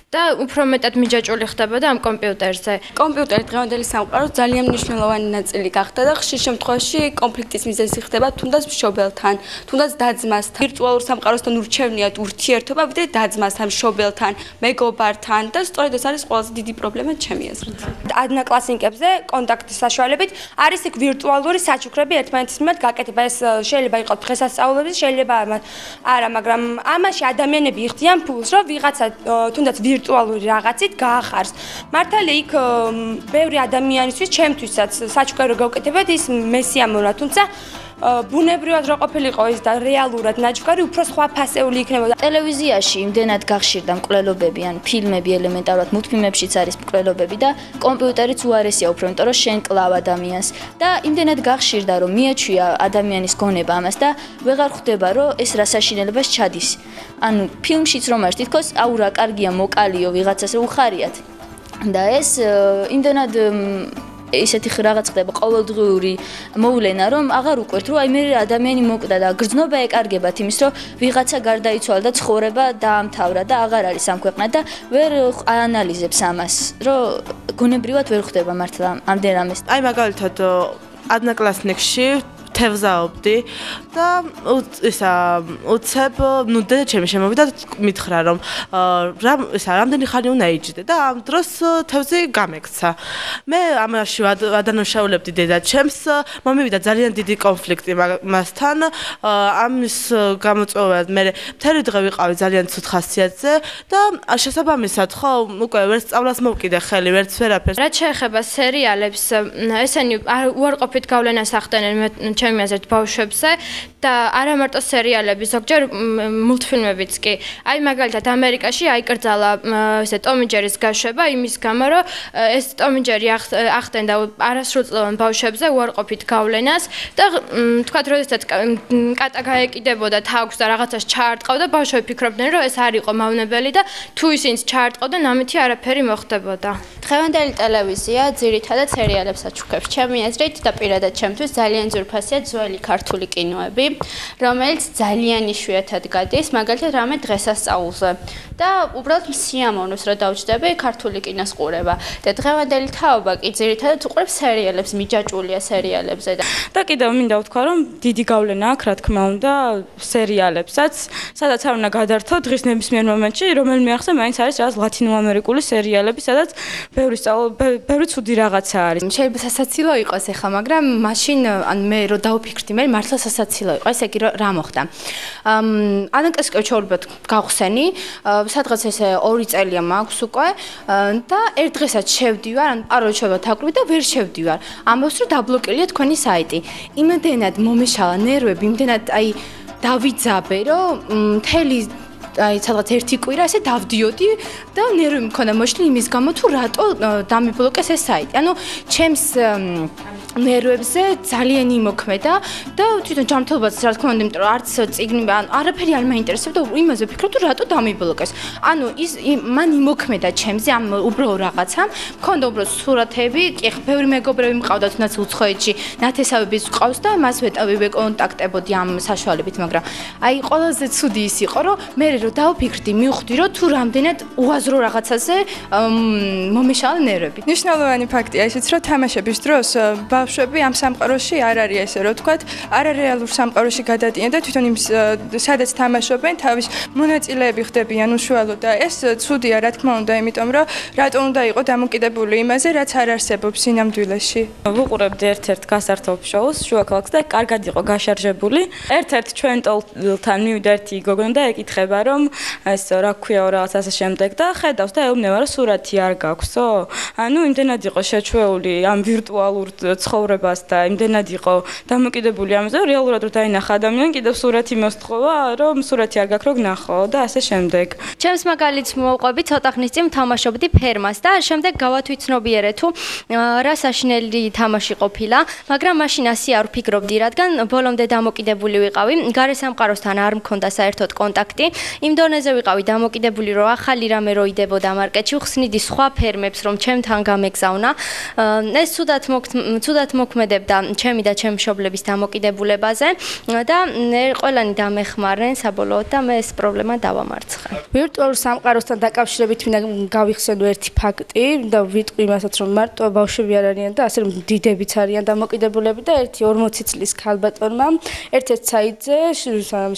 და უფრო მეტად მიჯაჭვული ხდებოდა ამ კომპიუტერზე. კომპიუტერი დღევანდელი სამყაროს ძალიან მნიშვნელოვანი ნაწილი გახდა და ხშირ შემთხვევაში კონფლიქტის მიზეზი ხდება თუნდაც მშობელთან, თუნდაც და-ძმასთან. ვირტუალურ სამყაროსთან ურჩევნიათ ურთიერთობა, ვიდრე და-ძმასთან, მშობელთან, მეგობართან და სწორედ ეს არის ყველაზე დიდი პრობლემა ჩემი აზრით. ადნაკლასნიკებზე კონტაქტის საშუალებით არის იქ ვირტუალური საჩუქრები ერთმანეთის მიმართ გაკეთება. ეს შეიძლება იყოს დღესასწაულებზე, შეიძლება არა, მაგრამ ამაში ადამიანები იხდიან ფულს, რომ ვიღაცა თუნდაც ვირტუალური რაღაცით გაახარს. მართალია იქ ბევრი ადამიანისთვის, ჩემთვისაც საჩუქრები გავკეთებთ, ის მესიამონა, თუმცა ბუნებრივად რო ყოფილიყო ის და რეალურად ნაჯვარი უფრო სხვა ფასეული იქნებოდა. ტელევიზიაში იმდენად გახშირდა მკვლელობები ან ფილმები ელემენტარულად მულტფილმებშიც არის მკვლელობები და კომპიუტერიც უარესია უფრო, იმიტომ რომ შენ კლავ ადამიანს და იმდენად გახშირდა რომ მიეჩვია ადამიანის გონება ამას და ვეღარ ხვდება რომ ეს რა საშინელებას ჩადის. ანუ ფილმშიც რომ არის თითქოს აუ რა კარგია მოკალიო ვიღაცას რო უხარიათ. და ეს იმდენად ისეთი რაღაც ხდება ყოველდღიური მოვლენა რომ აღარ უკვირთ რომ აი მე ადამიანი მოკვდა და გრძნობა ეკარგებათ იმის რომ ვიღაცა გარდაიცვალა და ცხოვრება დაამთავრა და აღარ არის ამ ქვეყნად და ვერ აანალიზებს ამას რომ გონებრივად ვერ ხდება მართლა ამდენ რამეს. აი მაგალითად ადნაკლასნიკში თევზაობდი და ისა უცებ ნუ და ჩემი შემოვიდა მითხრა რომ რამდენი ხანი უნდა იჯდე და ამ დროს თევზი გამექცა. მე ამაში ვადანაშაულებდი დედაჩემს, მომივიდა ძალიან დიდი კონფლიქტი მასთან. ამის გამოწვევად მე მთელი დღე ვიყავი ძალიან ცუდ ხასიათზე და შესაბამისად ხო უკვე ვერც სწავლას მოვკიდე ხელი, ვერც ვერაფერს. რაც შეეხება სერიალებს, ესენი უარყოფით გავლენას ახდენენ ჩემი აზრით ბავშვებზე და არა მარტო სერიალები, ზოგჯერ მულტფილმებიც კი. აი მაგალითად ამერიკაში აიკრძალა ესე ტომი ჯერის გაშვება იმის გამო, რომ ეს ტომი ჯერი ახდენდა არასრულწლოვან ბავშვებზე უარყოფით გავლენას და თქვათ, როდესაც კატა გაეკიდებოდა თავს და რაღაცას ჩაარტყავდა, ბავშვები ფიქრობდნენ, რომ ეს არ იყო მავნებელი და თუ ისინიც ჩაარტყავდნენ, ამითი არაფერი მოხდებოდა. დღევანდელი ტელევიზია ძირითადად სერიალებს აჩუქებს. ჩემი აზრით და პირადად ჩემთვის ძალიან ძვირფასია ძველი ქართული კინოები, რომელიც ძალიან იშვიათად გადის, მაგალითად რამე დღესასწაულზე. და უბრალოდ სიამოვნოს რა დავჯდები ქართული კინოს ყურება. და დღევანდელი თაობა კი ძირითადად უყურებს სერიალებს, მიჯაჭვულია სერიალებზე და კიდევ მინდა ვთქვა, რომ დიდი გავლენა აქვს, რა თქმა უნდა, სერიალებსაც, სადაც არ უნდა გადართო დღის ნებისმიერ მომენტში, რომელიმე ახსნა მაინც არის რაღაც ლათინოამერიკული სერიალები, სადაც ბევრი ცუდი რაღაცა არის. შეიძლება სასაცილო იყოს ეხა, მაგრამ მაშინ ან მე რო დავფიქრდი, მე მართლა სასაცილო იყო, ესე იგი რა მოხდა. ანაკასკევ ჩაურბად გავხსენი, სადღაც ესე 2 წელია მაქვს უკვე და ერთ დღესაც შევდივარ, ან პაროლშევად აკვირდი და ვერ შევდივარ. ამბობს რომ დაბლოკილია თქვენი საიტი. იმდენად მომეშალა ნერვები, იმდენად აი დავიძაბე, რომ მთელი აი სადღაც ერთი კვირა ესე დავდიოდი და ნერვი მქონდა მოშლი იმის გამო თუ რატო დამიბლოკეს ეს საიტი. ანუ ჩემს ნერვებზე ძალიან იმოქმედა და თვითონ ჯანმრთელობაც რა თქმა უნდა, იმიტომ რომ არც წიგნი ან არაფერი არ მაინტერესებდა, იმაზე ვფიქრობ თუ რატო დამიბლოკეს. ანუ ის მან იმოქმედა ჩემზე ამ უბრალოდ რაღაცამ, მქონდა უბრალოდ სურათები, კი ხა ბევრი მეგობრები მყავდა თუნდაც უცხოეთში, ნათესავების ყავს და მას ვეტავი კონტაქტებოდი ამ საშუალებით, მაგრამ აი ყველაზე ცუდი ის იყო, რომ მე რომ დავფიქრდი, მივხვდი, რომ თუ რამდენად უაზრო რაღაცაზე მომეშალა ნერვები. ნიშნულოვანი ფაქტია ისიც, რომ თამაშების დროს ბავშვები ამ სამყაროში არ არის ესე რომ თქვათ, არარეალურ სამყაროში გადადიან და თვითონ იმ სადაც თამაშობენ, თავის მონაწილეები ხდებიან უშუალოდ და ეს ცუდია, რა თქმა უნდა, იმიტომ რომ რატომ უნდა იყო დამოკიდებული იმაზე, რაც არ არსებობს სინამდვილეში. ვუყურებდი ერთ-ერთ გასართობ შოუს, შუაქალაქს და კარგად იყო გაშარჟებული. ერთ-ერთ ჩვენ ტოლთან მივიდა ერთი გოგონა და ეკითხება, რომ ეს რა ქვია რაღაც ასე შემდეგ და ხედავს და ეუბნება, რომ სურათი არ გაქვსო? ანუ იმდენად იყო შეჩვეული ამ ვირტუალურ ცხოვრებას და იმდენად იყო დამოკიდებული ამაზე, რომ რეალურად რო დაინახა ადამიანი, კიდევ სურათი მოსთხოვა, რომ სურათი არ გაქვს, რომ ნახო და ასე შემდეგ. ჩემს მაგალითს მოვყვები, ცოტა ხნის წინ თამაშობდი ფერმას და შემდეგ გავათვითცნობიერე თუ რა საშინელი თამაში ყოფილა, მაგრამ მაშინ ასე არ ვფიქრობდი, რადგან ბოლომდე დამოკიდებული ვიყავი, გარესამყაროსთან არ მქონდა საერთოდ კონტაქტი. იმ დონეზე ვიყავი დამოკიდებული, რომ ახალი რამე რო იდებოდა მარკეტში, ვხსნიდი სხვა ფერმებს, რომ ჩემთან გამეგზავნა. ეს ცუდად მოქმედებდა ჩემი და ჩემი მშობლების დამოკიდებულებაზე და ყველანი დამეხმარნენ საბოლოოდ და მე ეს პრობლემა დავამარცხე. ვირტუალურ სამყაროსთან დაკავშირებით მინდა გავიხსენო ერთი ფაქტი და ვიტყვი იმასაც, რომ მარტო ბავშვები არ არიან და ასე რომ დიდებიც არიან დამოკიდებულები და ერთი 40 წლის ქალბატონმა ერთ-ერთ საიტზე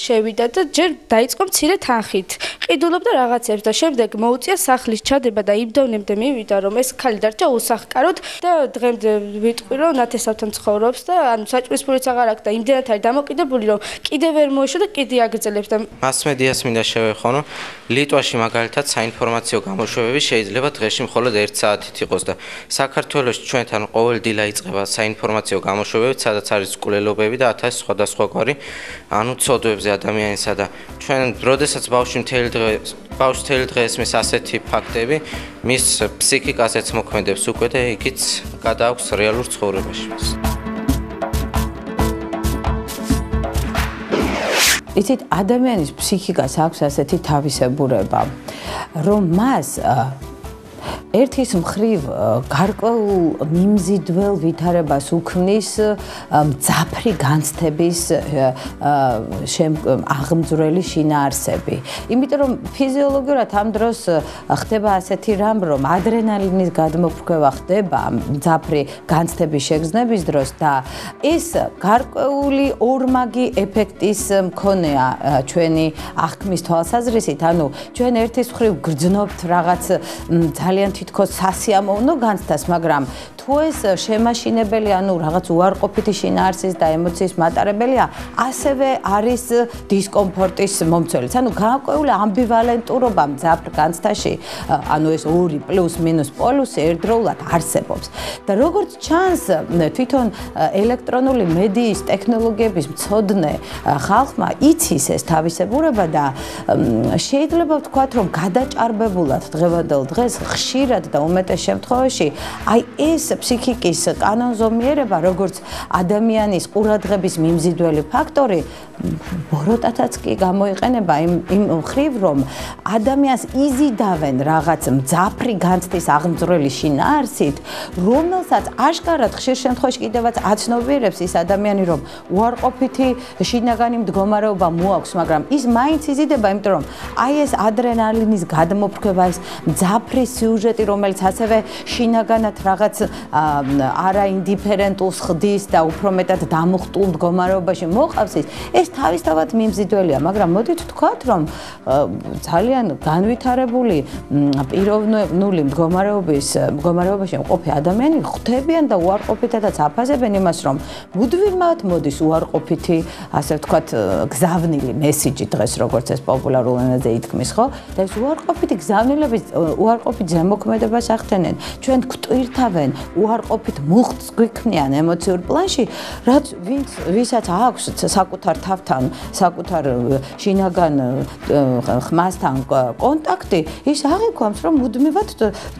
შევიდა და ჯერ დაიწყო მცირე თანხით ყიდულობდა რაღაცებს და შემდეგ მოუწია სახლის ჩადება და იმდევნემდე მივიდა რომ ეს ქალი დარჩა უსახკაროდ და დღემდე ვიტყვი რომ ნათესავთან ცხოვრობს და ანუ საჭმლის ფულიც აღარ აქვს და იმდენად არის დამოკიდებული რომ კიდე ვერ მოეშვა და კიდე აგრძელებს და მასმედიას მინდა შევეხო რომ ლიტვაში მაგალითად საინფორმაციო გამოშვებები შეიძლება დღეში მხოლოდ 1 საათით იყოს და საქართველოში ჩვენთან ყოველდღიურად იწყება საინფორმაციო გამოშვებები სადაც არის კვლელობები და 1000 სხვადასხვაგვარი ანუ ცოდვებზე ადამიანისა და ჩვენ როდესაც ბავშვი მთელი დღე ესმის ასეთი ფაქტები მის ფსიქიკაზეც მოქმედებს უკვე და იქიც გადააქვს რეალურ ცხოვრებაში. იცით, ადამიანის ფსიქიკას აქვს ასეთი თავისებურება, რომ მას ერთის მხრივ გარკვეულ მიმზიდველ ვითარებას უქმნის მძაფრი განცდების აღმძვრელი შინაარსები. იმიტომ რომ ფიზიოლოგიურად ამ დროს ხდება ასეთი რამ, რომ ადრენალინის გადმოფრქვევა ხდება მძაფრი განცდების შეგრძნების დროს და ეს გარკვეული ორმაგი ეფექტის მქონეა ჩვენი აღქმის თვალსაზრისით, ანუ ჩვენ ერთის მხრივ გრძნობთ რაღაც ძალიან თითქოს სასიამოვნო განცდას, მაგრამ თუ ეს შემაშინებელი, ანუ რაღაც უარყოფითი შინაარსის და ემოციის მატარებელია, ასევე არის დისკომფორტის მომცველიც. ანუ გარკვეული ამბივალენტურობა მძაფრ განცდაში, ანუ ეს ორი პლუს მინუს პოლუსი ერთდროულად არსებობს. და როგორც ჩანს, თვითონ ელექტრონული მედიის ტექნოლოგიების მცოდნე ხალხმა იცის ეს თავისებურება და შეიძლება ვთქვათ, რომ გადაჭარბებულად დღევანდელ დღეს ხშირად და უმეტეს შემთხვევაში აი ეს ფსიქიკის კანონზომიერება, როგორც ადამიანის ყურადღების მიმზიდველი ფაქტორი, ბოროტათაც კი გამოიყენება იმ მხრივ, რომ ადამიანს იზიდავენ რაღაც მძაფრი განცდის აღმძვრელი შინაარსით, რომელსაც აშკარად ხშირ შემთხვევაში კიდევაც აცნობიერებს ის ადამიანი, რომ უარყოფითი შინაგანი მდგომარეობა მოაქვს, მაგრამ ის მაინც იზიდება, იმიტომ რომ აი ეს ადრენალინის გადმოფრქვევა, ეს მძაფრი სიუჟეტი, რომელიც ასევე შინაგანად რაღაც არაინდიფერენტულს ხდის და უფრო მეტად დამუხტულ მდგომარეობაში მოყავს ეს თავისთავად მიმზიდველია, მაგრამ მოდით ვთქვათ, რომ ძალიან განვითარებული პიროვნული მდგომარეობაში მყოფი ადამიანები ხვდებიან და უარყოფითადაც აფასებენ იმას, რომ მუდმივად მოდის უარყოფითი, ასე ვთქვათ, გზავნილი მესიჯი დღეს, როგორც ეს პოპულარულ ენაზე ითქმის, ხო? და ეს უარყოფითი გზავნილების უარყოფით ზემოქმედებას ახდენენ. ჩვენ გვტვირთავენ, უარყოფით მუხტს გვიქმნიან ემოციურ პლანში, რაც ვისაც აქვს საკუთარ თავთან, საკუთარ შინაგან ხმასთან კონტაქტი, ის აღიქვამს, რომ მუდმივად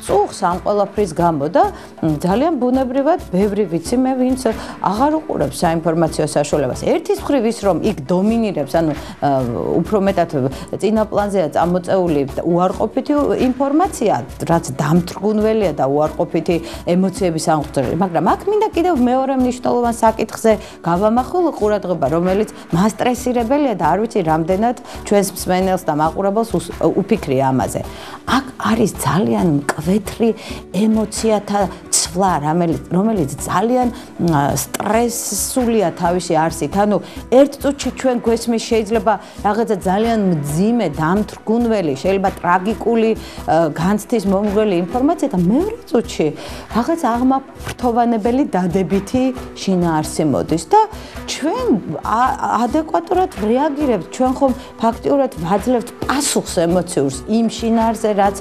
წუხს ამ ყველაფრის გამო და ძალიან ბუნებრივად ბევრი ვიცი მე, ვინც აღარ უყურებს საინფორმაციო საშუალებას. ერთის მხრივ ის, რომ იქ დომინირებს, ანუ უფრო მეტად წინა პლანზეა წამოწეული უარყოფითი ინფორმაცია, რაც დამთრგუნველია და უარყოფითი ემოციების აღმძვრელი, მაგრამ აქ მინდა კიდევ მეორე მნიშვნელოვან საკითხზე გავამახვილო ყურადღება, რომელიც მასტრესირებელია და არ ვიცი რამდენად ჩვენს მსმენელს და მაყურებელს უფიქრია ამაზე. აქ არის ძალიან მკვეთრი ემოციათა ცვლა, რომელიც ძალიან სტრესულია თავისი არსით. ანუ ერთ წუთში ჩვენ გვესმის შეიძლება რაღაცა ძალიან მძიმე, დამთრგუნველი, შეიძლება ტრაგიკული განცდის მომგვრელი ინფორმაცია და მეორე წუთში რაღაც აღმაფრთოვანებელი დადებითი შინაარსი მოდის და ჩვენ ადეკვატურად რეაგირებთ, ჩვენ ხომ ფაქტიურად ვაძლევთ პასუხს ემოციურს იმ შინაარსზე, რაც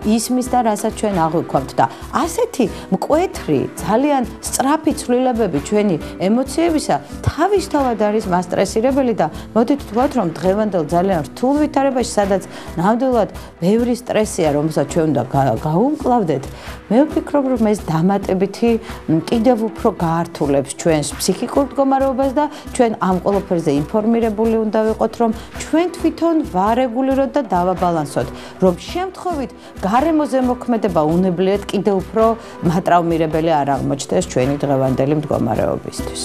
ისმის და რასაც ჩვენ აღვიქვამთ და ასეთი მკვეთრი, ძალიან სწრაფი ცვლილებები ჩვენი ემოციებისა თავისთავად არის მასტრესირებელი და მოდით ვთქვათ, რომ დღევანდელ ძალიან რთულ ვითარებაში, სადაც ნამდვილად ბევრი სტრესია, რომელსაც ჩვენ უნდა გაუმკლავდეთ, მე ვფიქრობ, რომ ეს დამატებითი კიდევ უფრო გაართულებს ჩვენს ფსიქიკურ მდგომარეობას და ჩვენ ამ ყველაფერზე ინფორმირებული უნდა ვიყოთ, რომ ჩვენ თვითონ ვარეგულიროთ და დავაბალანსოთ, რომ შემთხვევით გარემოზე მოქმედება უნებლიეთ კიდევ უფრო მატრაუმირებელი არ აღმოჩნდეს ჩვენი დღევანდელი მდგომარეობისთვის.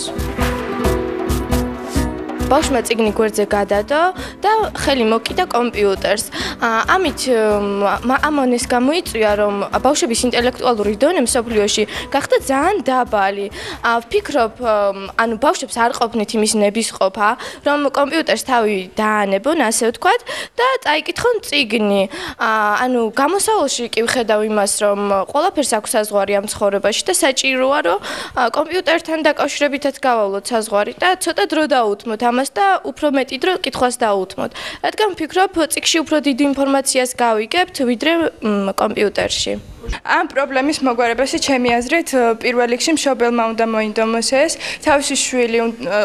ბავშვმა წიგნი გვერდზე გადადო და ხელი მოკიდა კომპიუტერს. ამით ამონეს გამოიწვია, რომ ბავშვების ინტელექტუალური დონე მსოფლიოში გახდა ძალიან დაბალი. ვფიქრობ, ანუ ბავშვებს არ ყოფნით იმის ნებისყოფა, რომ კომპიუტერს თავი დაანებონ, ასე ვთქვათ, და წაიკითხონ წიგნი. ანუ გამოსავალში კი ვხედავ იმას, რომ ყველაფერს აქვს საზღვარი ამ ცხოვრებაში და საჭიროა, რომ კომპიუტერთან დაკავშირებითაც გავავლოთ საზღვარი და ცოტა დრო დაუთმოთ ამას და უფრო მეტი დრო კითხვას დაუთმოთ. რადგან ვფიქრობ, წიგნში უფრო დიდი ინფორმაციას გავიგებთ, ვიდრე კომპიუტერში. ამ პრობლემის მოგვარებაში ჩემი აზრით პირველ რიგში მშობელმა უნდა მოინდომოს ეს, თავისი შვილი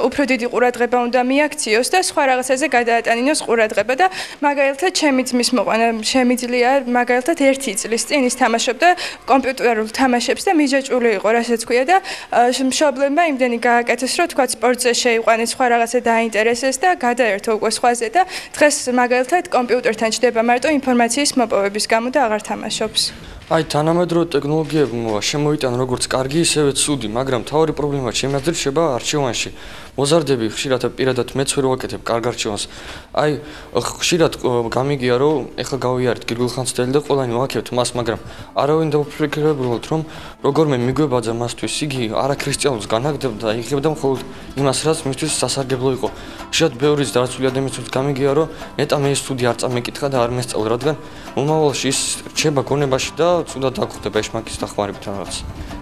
უფრო დიდი ყურადღება უნდა მიაქციოს და სხვა რაღაცაზე გადაატანინოს ყურადღება და მაგალითად ჩემი ძმის მოყვანა შემიძლია მაგალითად 1 წლის წინ ის თამაშობდა კომპიუტერულ თამაშებს და მიჯაჭვული იყო, რასაც ქვია და მშობლებმა იმდენი გააკეთეს, რომ თქვა სპორტზე შეიყვანეს, სხვა რაღაცა დაინტერესეს და გადაერთო უკვე სხვაზე და დღეს მაგალითად კომპიუტერთან ჩდება მარტო ინფორმაციის მოპოვების გამო და აღარ თამაშობს. აი თანამედროვე ტექნოლოგიებმა შემოიტანა როგორც კარგი, ისევე ცუდი, მაგრამ თავი პრობლემა ჩემი აზრით შეება არჩევანში. მოზარდები ხშირად პირადად მეც ვერ ვაკეთებ კარგ არჩევანს. აი ხშირად გამიგია, რომ ეხლა გავიარეთ გირგულხანძთელი და ყველანი ვაკეთებთ მას, მაგრამ არავინ დაუფიქრებულად, რომ როგორმე მიგვებაძა მასთვის იგი არაქრისტიანულს განაგდებდა და იღებდა მხოლოდ იმას, რაც მისთვის სასარგებლო იყო. ხშირად ბევრი დარწმუნებული ადამიანისთვის გამიგია, რომ ნეტა მე სტუდია არ წამეკითხა და არ მესწავლა, რადგან მომავალში ის რჩება გონებაში და ცუდად დაგხვდება ეშმაკის დახმარებით რაღაც.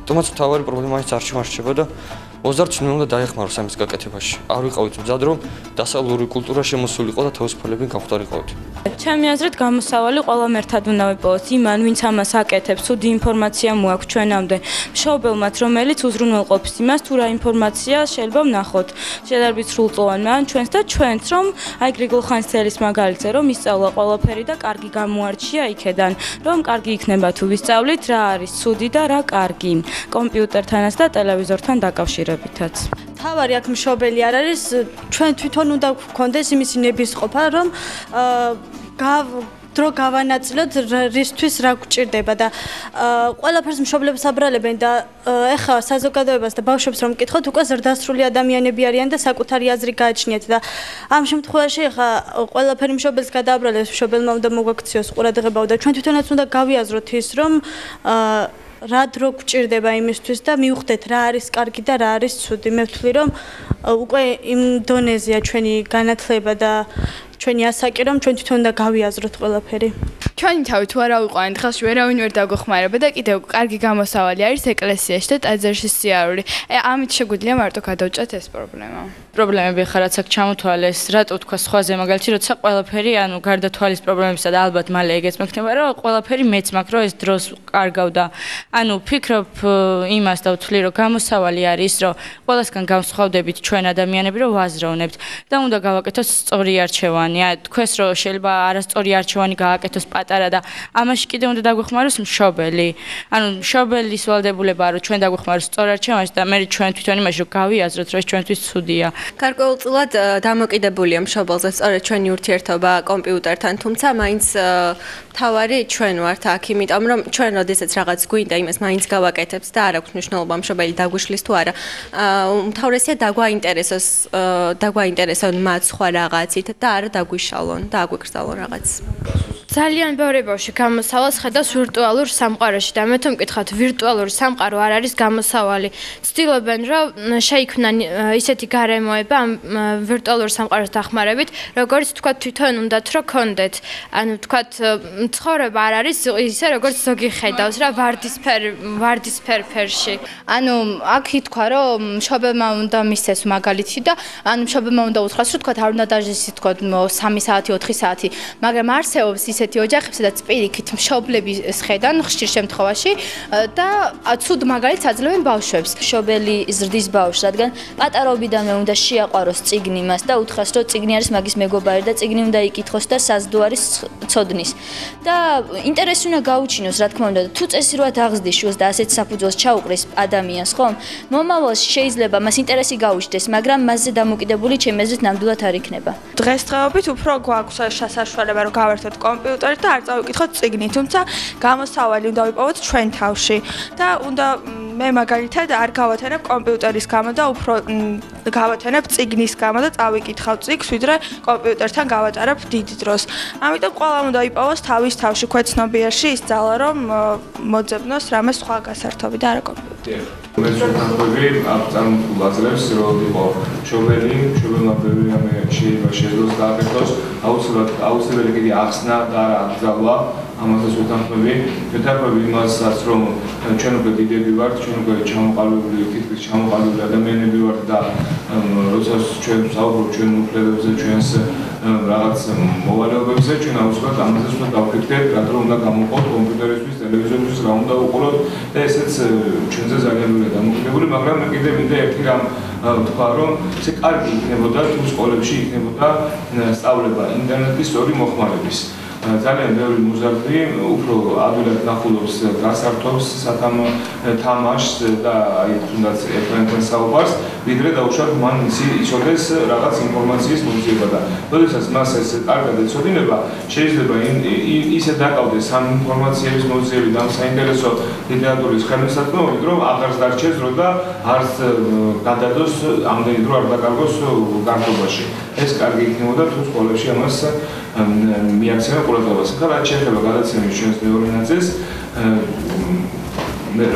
თუმცა თავარი პრობლემა ის არჩევანში რჩება და მოზარდ ჩვენ უნდა დაეხმაროს ამის გაკეთებაში. არ ვიყავით მზად, რომ დასავლური კულტურა შემოსულიყო და თავისუფლები გამხდარიყავით. ჩემი აზრით გამოსავალი ყველამ ერთად უნდა ვიპოვოთ. იმან, ვინც ამას აკეთებს, ცუდი ინფორმაცია მოაქვს ჩვენამდე. მშობელმაც, რომელიც უზრუნველყოფს იმას, თუ რა ინფორმაცია შეიძლება ვნახოთ. შედარებით სრულწლოვანმა ჩვენს და ჩვენც, რომ აი გრიგოლ ხანძთელის მაგალითზე, რომ ისწავლა ყველაფერი და კარგი გამოარჩია იქედან, რომ კარგი იქნება თუ ვისწავლით რა არის ცუდი და რა კარგი. კომპიუტერთანაც და ტელევიზორთან დაკავშირებითაც. თავარი აქ მშობელი არ არის, ჩვენ თვითონ უნდა გვქონდეს იმის ნებისყოფა, რომ დრო გავანაწილოთ რისთვის რა გვჭირდება და ყველაფერს მშობლებს აბრალებენ და ეხლა საზოგადოებას და ბავშვებს რომ მკითხოთ, უკვე ზრდასრული ადამიანები არიან და საკუთარი აზრი გააჩნიათ და ამ შემთხვევაში ეხლა ყველაფერი მშობელს გადააბრალებს, მშობელმა უნდა მოგვაქციოს ყურადღება და ჩვენ თვითონაც უნდა გავიაზროთ ის, რომ რა დრო გვჭირდება იმისთვის და მივხვდეთ რა არის კარგი და რა არის ცუდი. მე ვთვლი, რომ უკვე იმ დონეზეა ჩვენი განათლება და ჩვენი ასაკი, რომ ჩვენ თვითონ უნდა გავიაზროთ ყველაფერი. ჩვენი თავი თუ არა ვიყვანით, ხელში ვერავინ ვერ დაგვეხმარება და კიდევ კარგი გამოსავალი არის ეკლესიაში და ტაძარში სიარული. ამით შეგვიძლია მარტო გადავჭათ ეს პრობლემა. პრობლემები ხარ რაც აქ ჩამოთვალეს, რატო თქვა სხვაზე მაგალითი, როცა ყველაფერი, ანუ გარდა თვალის პრობლემებისა და ალბათ მალე ეგეც მექნება, რომ ყველაფერი მეც მაქვს, რომ ეს დროს კარგავდა. ანუ ვფიქრობ იმას და ვთვლი, რომ გამოსავალი არის, რომ ყველასგან განსხვავდებით ჩვენ ადამიანები, რომ ვაზროვნებთ და უნდა გავაკეთოთ სწორი არჩევანი. თქვენს რომ შეიძლება არასწორი არჩევანი გააკეთოს პატარა და ამაში კიდე უნდა დაგვეხმაროს მშობელი. ანუ მშობელის ვალდებულებაა რომ ჩვენ დაგვეხმაროს სწორ არჩევანში და მე ჩვენ თვითონ იმაში რომ გავიაზროთ რომ ეს ჩვენთვის ცუდია. გარკვეულწილად დამოკიდებულია მშობელზე სწორედ ჩვენი ურთიერთობა კომპიუტერთან, თუმცა მაინც თავარი ჩვენ ვართ აქ, იმიტომ რომ ჩვენ როდესაც რაღაც გვინდა იმას მაინც გავაკეთებთ და არ აქვს მნიშვნელობა მშობელი დაგვიშლის თუ არა. უმთავრესია დაგვაინტერესონ მათ სხვა რაღაცით და არა დაგვიშალონ და აგვიკრძალონ რაღაც. ძალიან ბევრი ბავშვი გამოსავალს ხედავს ვირტუალურ სამყაროში და მე თუ მკითხავთ ვირტუალური სამყარო არ არის გამოსავალი. ცდილობენ რომ შეიქმნან ისეთი გარემოება ამ ვირტუალურ სამყაროს დახმარებით, როგორც თქვა თვითონ უნდათ რომ გქონდეთ. ანუ თქვა ცხოვრება არ არის ისე როგორც ზოგი ხედავს რა ვარდისფერ ფერში. ანუ აქ ითქვა რომ მშობელმა უნდა მისცეს მაგალითი და ანუ მშობელმა უნდა უთხრას რომ თქვა არ უნდა დაჟესით თქვა 3 საათი 4 საათი, მაგრამ არსებობს ისეთი ოჯახები, სადაც პირიქით მშობლების ხედან ხშირ შემთხვევაში და ცუდ მაგალითს აძლევენ ბავშვებს. მშობელი ზრდის ბავშვს, რადგან პატარობიდანვე უნდა შეაყვაროს წიგნი მას და უთხრას, რომ წიგნი არის მაგის მეგობარი და წიგნი უნდა იკითხოს და საზდო არის ცოდნის. და ინტერესი უნდა გაუჩინოს, რა თქმა უნდა, თუ წესრიგად აღზრდის შვილს და ასეთ საფუძველს ჩაუყრის ადამიანს, ხომ? მომავალში შეიძლება მას ინტერესი გაუჩნდეს, მაგრამ მასზე დამოკიდებული ჩემი აზრით ნამდვილად არ იქნება. დღესდღეობით უფრო გვაქვს საშუალება რომ გავერთოთ კომპიუტერი და არ წავიკითხოთ წიგნი, თუმცა გამოსავალი უნდა ვიპოვოთ ჩვენ თავში და უნდა მე მაგალითად არ გავათანებ კომპიუტერის გამო და უფრო გავათანებ წიგნის გამო და წავიკითხავ წიგნს, ვიდრე კომპიუტერთან გავატარებ დიდ დროს. ამიტომ ყველამ უნდა იპოვოს თავის თავში ქვეცნობიერში ის ძალა, რომ მოძებნოს რამე სხვა გასართობი და არა კომპიუტერი. მე შევთანხმები ამ წარმოქმნილ აზრებს, რომ იყო შობელმა ბევრი რამე შეიძლება შეძლოს გააკეთოს, აუცილებელი კიდე ახსნა და არა აკრძალვა. ამასაც ვეთანხმები იმასაც, რომ ჩვენ უკვე დიდები ვართ, ჩვენ უკვე თითქმის ჩამოყალიბებული ადამიანები ვართ და როდესაც ჩვენ ვსაუბრობთ ჩვენ უფლებებზე, ჩვენს რაღაც მოვალეობებზე, ჩვენ აუცილებლად ამასაც უნდა დავფიქრდეთ, რატომ უნდა გამოვყოთ კომპიუტერისთვის, ტელევიზორისთვის, რა უნდა უყუროთ და ესეც ჩვენზე ძალიან ბევრია დამოკიდებული, მაგრამ მე კიდევ მინდა ერთი რამ ვთქვა, რომ ესე კარგი იქნებოდა თუ სკოლებში იქნებოდა სწავლება ინტერნეტის სწორი მოხმარების. ძალიან ბევრი მოზარდი უფრო ადვილად ნახულობს გასართობს თამაშს და აი თუნდაც ერთმანეთთან საუბარს, ვიდრე დაუშვათ მან იცოდეს რაღაც ინფორმაციის მოძიება და როდესაც მას ეს კარგად ეცოდინება, შეიძლება ისე დაკავდეს ამ ინფორმაციების მოძიებით და საინტერესო ლიტერატურის ხელმისაწვდომობით, რომ აღარც დარჩეს დრო და არც გადადოს ამდენი დრო არ დაკარგოს განხობაში. ეს კარგი იქნებოდა თუ სკოლებში ამას მიაქცევენ ყურადღებას. ახლა რაც შეეხება გადაცემის ჩვენს მეორე ნაწილს,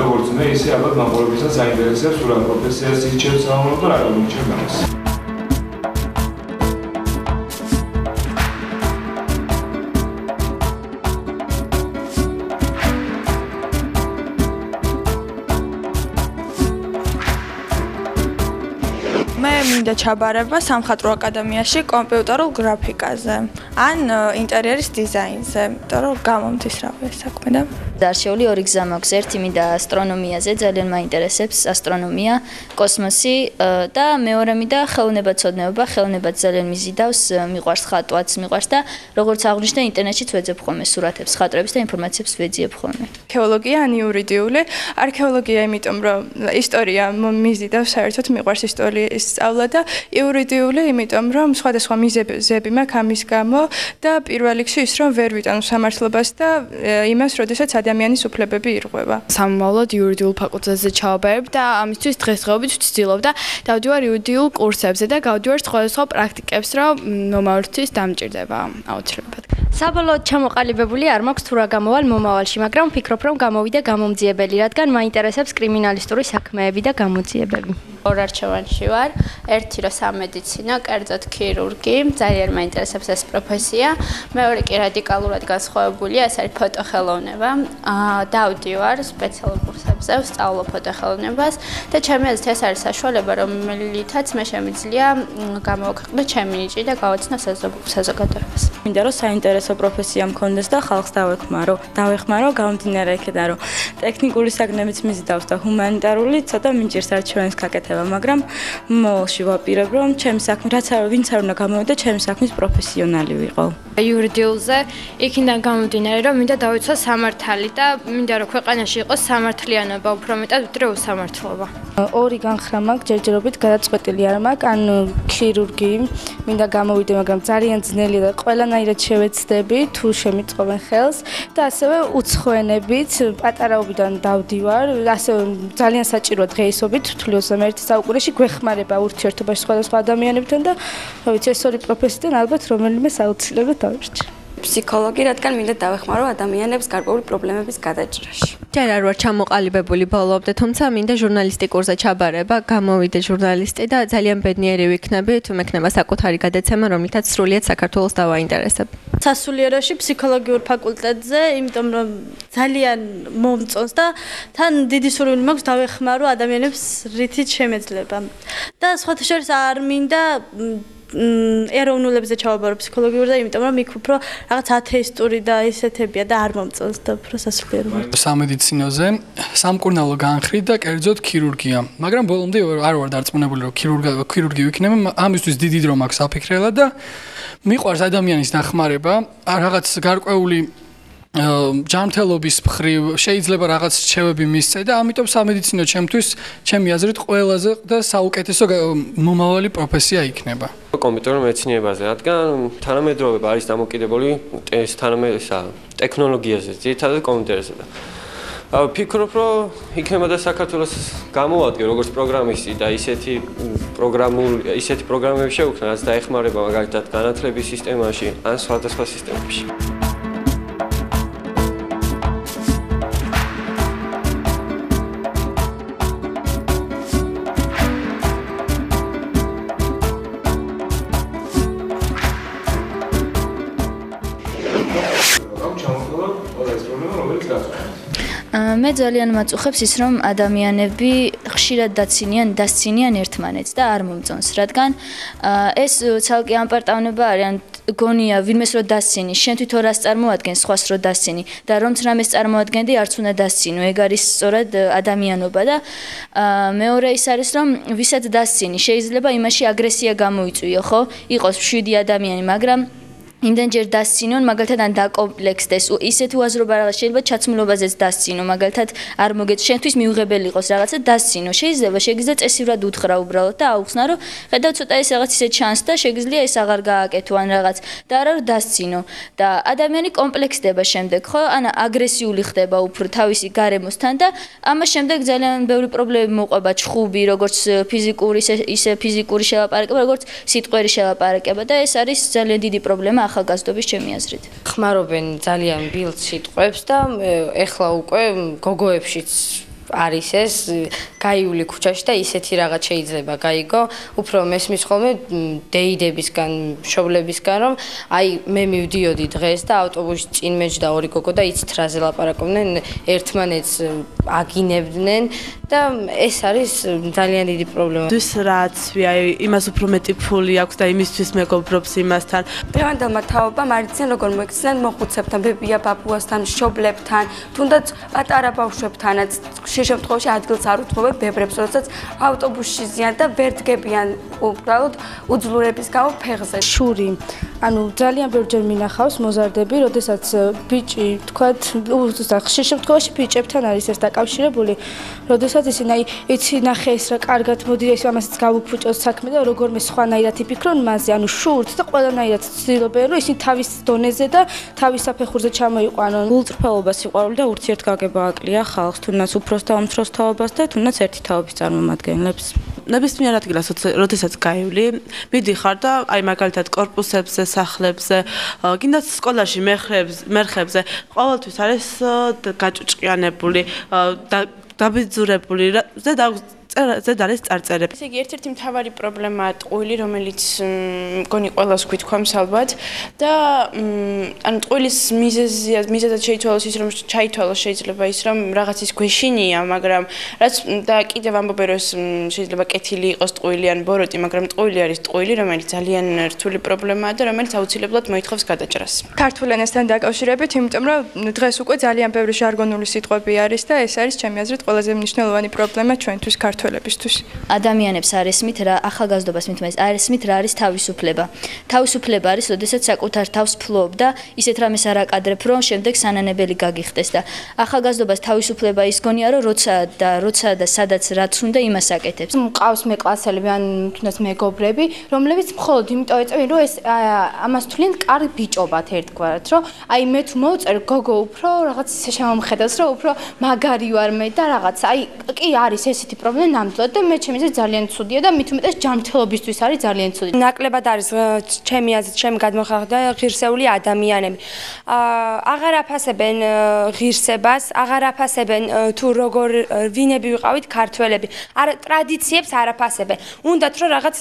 როგორც მე, ისე ალბათ მაყურებელსაც აინტერესებს, თუ რა პროფესიას ირჩევს საომრო და რა ირჩევს ამას. მე მინდა ჩაბარება სამხატვრო აკადემიაში კომპიუტერულ გრაფიკაზე ან ინტერიერის დიზაინზე, იმიტომ რომ გამომდის რავი ეს საქმე და დარჩეული ორი გზა მაქვს. ერთი მინდა ასტრონომიაზე, ძალიან მაინტერესებს ასტრონომია, კოსმოსი და მეორე მინდა ხელოვნებაცოდნეობა, ხელოვნებაც ძალიან მიზიდავს, მიყვარს ხატვაც, მიყვარს და როგორც აღნიშნე ინტერნეტშიც ვეძებ ხოლმე სურათებს, ხატრებს და ინფორმაციებს ვეძიებ ხოლმე. არქეოლოგია ან იურიდიული, არქეოლოგია იმიტომ რომ ისტორია მიზიდავს, საერთოდ მიყვარს ისტორიის სწავლა და იურიდიული იმიტომ რომ სხვადასხვა მიზეზები მაქვს ამის გამო და პირველ რიგში ის რომ ვერ ვიტანო სამართლობას და იმას, როდესაც ადამიანის უფლებები ირღვევა. სამომავლოდ იურიდიულ ფაკულტეტზე ჩავაბარებ და ამისთვის დღესდღეობით ვცდილობ და დავდივარ იურიდიულ კურსებზე და გავდივარ სხვადასხვა პრაქტიკებს, რომ მომავალთვის დამჭირდება აუცილებლად. საბოლოოდ ჩამოყალიბებული არ მაქვს თუ რა გამოვალ მომავალში, მაგრამ ვფიქრობ, რომ გამოვიდა გამომძიებელი, რადგან მაინტერესებს კრიმინალისტური საქმეები და გამოძიებები. ორ არჩევანში ვარ. ერთი რომ სამედიცინო, კერძოდ ქირურგი, ძალიან მაინტერესებს ეს პროფესია. მეორე კი რადიკალურად განსხვავებულია, ეს არის ფოტოხელოვნება. დავდივარ სპეციალურ კურსებზე, ვსწავლობ ფოტოხელოვნებას და ჩემი აზრით ეს არის საშუალება, რომელითაც მე შემიძლია გამოვაქვეყნო ჩემი ნიჭი და გავაცნო საზოგადოებას. მინდა რომ საინტერესო პროფესია მქონდეს და ხალხს დავეხმარო, გამომდინარე იქიდან რომ ტექნიკური საგნებიც მიზიდავს და ჰუმანიტარული ცოტა მინჭირს არჩევანის გაკეთება, მაგრამ მომავალში ვაპირებ რომ ჩემი საქმე რაც არ ვინც არ უნდა გამოვიდა ჩემი საქმის პროფესიონალი ვიყო. იურიდიულზე იქიდან გამომდინარე რომ მინდა დავიცვა სამართალი და მინდა რომ ქვეყანაში იყოს სამართლიანობა უფრო მეტად ვიდრე უსამართლობა. ორი განხრა მაქვს, ჯერჯერობით გადაწყვეტილი არ მაქვს, ან ქირურგი მინდა გამოვიდე, მაგრამ ძალიან ძნელია და ყველანაირად შევეცდები თუ შემიწყობენ ხელს და ასევე უცხოენებით პატარაობიდან დავდივარ, ასევე ძალიან საჭიროა დღეისობით თვლი 21 საუკუნეში გვეხმარება ურთიერთობაში სხვადასხვა ადამიანებთან და რა ვიცი ეს ორი პროფესიიდან ალბათ რომელიმე საუცილებლად დავირჩე. ფსიქოლოგი, რადგან მინდა დავეხმარო ადამიანებს გარკვეული პრობლემების გადაჭრაში. ჯერ არ ვარ ჩამოყალიბებული ბოლომდე, თუმცა მინდა ჟურნალისტიკურზე ჩაბარება, გამოვიდე ჟურნალისტი და ძალიან ბედნიერი ვიქნები, თუ მექნება საკუთარი გადაცემა, რომლითაც სრულიად საქართველოს დავაინტერესებ. სასულიეროში ფსიქოლოგიურ ფაკულტეტზე, იმიტომ რომ ძალიან მომწონს და თან დიდი სურვილი მაქვს დავეხმარო ადამიანებს რითიც შემეძლება. და სხვათა შორის არ მინდა ეროვნულებზე ჩავაბარო ფსიქოლოგიურზე, იმიტომ რომ იქ უფრო რაღაც ათეისტური და ისეთებია და არ მომწონს და უფრო სასულიერო. სამედიცინოზე სამკურნალო განხრით და კერძოდ ქირურგია. მაგრამ ბოლომდე არ ვარ დარწმუნებული, რომ ქირურგი ვიქნები, ამისთვის დიდი დრო მაქვს საფიქრელა და მიყვარს ადამიანის დახმარება, რაღაც გარკვეული ჯანმრთელობის მხრივ შეიძლება რაღაც რჩევები მისცე და ამიტომ სამედიცინო ჩემთვის, ჩემი აზრით, ყველაზე და საუკეთესო მომავალი პროფესია იქნება. კომპიუტერულ მეცნიერებაზე, რადგან თანამედროვეობა არის დამოკიდებული ტექნოლოგიაზე, ძირითადად კომპიუტერზე და ვფიქრობ, რომ იქნებოდა საქართველოს გამოადგენ როგორც პროგრამისტი და ისეთი პროგრამები შეუქმნა, რაც დაეხმარება მაგალითად განათლების სისტემაში ან სხვადასხვა სისტემებში. მე ძალიან მაწუხებს ის, რომ ადამიანები ხშირად დასცინიან ერთმანეთს და არ მომწონს, რადგან ეს ცალკე ამპარტავნება არიან გონია ვინმეს რო დასცინი, შენ თვითონ რას წარმოადგენს, სხვას რო დასცინი და რომც რამეს წარმოადგენდი, არც უნდა დასცინო. ეგ არის სწორად ადამიანობა და მეორე ის არის, რომ ვისაც დასცინი, შეიძლება იმაში აგრესია გამოიწვიო, ხო? იყოს 7 ადამიანი, მაგრამ იმდენჯერ დასცინონ, მაგალითად ან დაკომპლექსდეს, ისეთ უაზრობა რაღაც შეიძლება ჩაცმულობაზეც დასცინო, მაგალითად არ მოგეც შენთვის მიუღებელი იყოს რაღაცა დასცინო. შეიძლება შეგიძლია წესივრად უთხრა უბრალოდ და აუხსნა, რომ ხედავ ცოტა ეს რაღაც ისე ჩანს და შეგიძლია ეს აღარ გააკეთო ან რაღაც და არა რომ დასცინო. და ადამიანი კომპლექსდება შემდეგ, ხო? ან აგრესიული ხდება უფრო თავისი გარემოსთან და ამას შემდეგ ძალიან ბევრი პრობლემები მოყვება, ჩხუბი, როგორც ფიზიკური, ისე ფიზიკური შელაპარაკება, როგორც სიტყვერი შელაპარაკება და ეს არის ძალიან დიდი პრობლემა. ახალგაზრდობის ჩემი აზრით. ხმარობენ ძალიან ბილდ სიტყვებს და ეხლა უკვე გოგოებშიც არის ეს გაიული ქუჩაში და ისეთი რაღაც შეიძლება გაიგო. უფრო მესმის ხოლმე დეიდებისგან, მშობლებისგან, რომ აი მე მივდიოდი დღეს და ავტობუსში წინ მეჯდა ორი გოგო და იცით რაზე ლაპარაკობდნენ, ერთმანეთს აგინებდნენ და ეს არის ძალიან დიდი პრობლემა. ის რაც აი იმას უფრო მეტი ფული აქვს და იმისთვის მეგობრობს იმასთან. დღევანდელმა თაობამ არ იციან როგორ მოიქცნენ მოხუცებთან, ბებია ბაბუასთან, მშობლებთან, თუნდაც პატარა ბავშვებთანაც. შე შემთხვევაში ადგილს არ უთხოვებ ბებრებს, როდესაც ავტობუსში ზიან და ვერ დგებიან უბრალოდ უძლურების გამო ფეხზე. შური. ანუ ძალიან ბევრჯერ მინახავს მოზარდები, როდესაც ბიჭი, თქვათ, ხშირ შემთხვევაში ბიჭებთან არის ეს დაკავშირებული, როდესაც ისინი იცი ნახე ეს რა კარგად მოდი ეს ამასაც გავუფუჭოს საქმე და როგორმე სხვანაირად იფიქრონ მასზე, ანუ შურს და ყველანაირად ცდილობენ, რომ ისინი თავის დონეზე და თავის საფეხურზე ჩამოიყვანონ. გულწრფელობა, სიყვარული და ურთიერთგაგება აკლია ხალხს, თუნდაც უფროს და უმცროს თაობას და თუნდაც ერთი თაობის წარმომადგენლებს. ნებისმიერ ადგილას, როდესაც გაივლი, მიდიხარ და აი მაგალითად კორპუსებზე, სახლებზე, კიდაც სკოლაში მერხებზე ყოველთვის არის გაჭუჭყიანებული და დაბიძურებული ზედ არის წარწერები. ესე იგი ერთ-ერთი მთავარი პრობლემაა ტყუილი, რომელიც მგონი ყველას გვითქვამს ალბათ და ანუ ტყუილის მიზეზად შეიცვალოს ის რომ ჩაითვალოს შეიძლება ის რომ რაღაც ის გვეშინია, მაგრამ რაც და კიდევ ამბობენ რომ შეიძლება კეთილი იყოს ტყუილი ან ბოროტი, მაგრამ ტყუილი არის ტყუილი, რომელიც ძალიან რთული პრობლემაა და რომელიც აუცილებლად მოითხოვს გადაჭრას. ქართულ ენასთან დაკავშირებით, იმიტომ რომ დღეს უკვე ძალიან ბევრი ჟარგონული სიტყვები არის და ეს არის ჩემი აზრით ყველაზე მნიშვნელოვანი პრობლემა ჩვენთვის ქართულ ადამიანებს არ ესმით რა ახალგაზრდობას მithmes არ ესმით რა არის თავისუფლება. თავისუფლება არის, როდესაც საკუთარ თავს ფლობ და ისეთ რამეს არ აკადრებ, რომ შემდეგ სანანებელი გაგიხდეს და ახალგაზრდობას თავისუფლება ის გონია, რომ როცა და სადაც რაც უნდა იმას აკეთებს. მყავს მე კლასელები ან თუნდაც მეგობრები, რომლებიც მხოლოდ იმიტომ ეწევიან, რომ ეს ამას თვლიან კარგი ბიჭობათ ერთგვარად, რომ აი მე თუ მოვწერ გოგო უფრო რაღაც ისე შემომხედავს, რომ უფრო მაგარი ვარ მე და რაღაც აი კი არის ესეთი პრობლემა ნამდვილად და მე ჩემი აზრით ძალიან ცუდია და მით უმეტეს ჯანმრთელობისთვის არის ძალიან ცუდი. ნაკლებად არის ჩემი აზრით, ჩემი გადმოხატვა ღირსეული ადამიანები. აღარ აფასებენ ღირსებას, აღარ აფასებენ თუ როგორ ვინები ვიყავით ქართველები. ტრადიციებს არ აფასებენ. უნდათ რომ რაღაც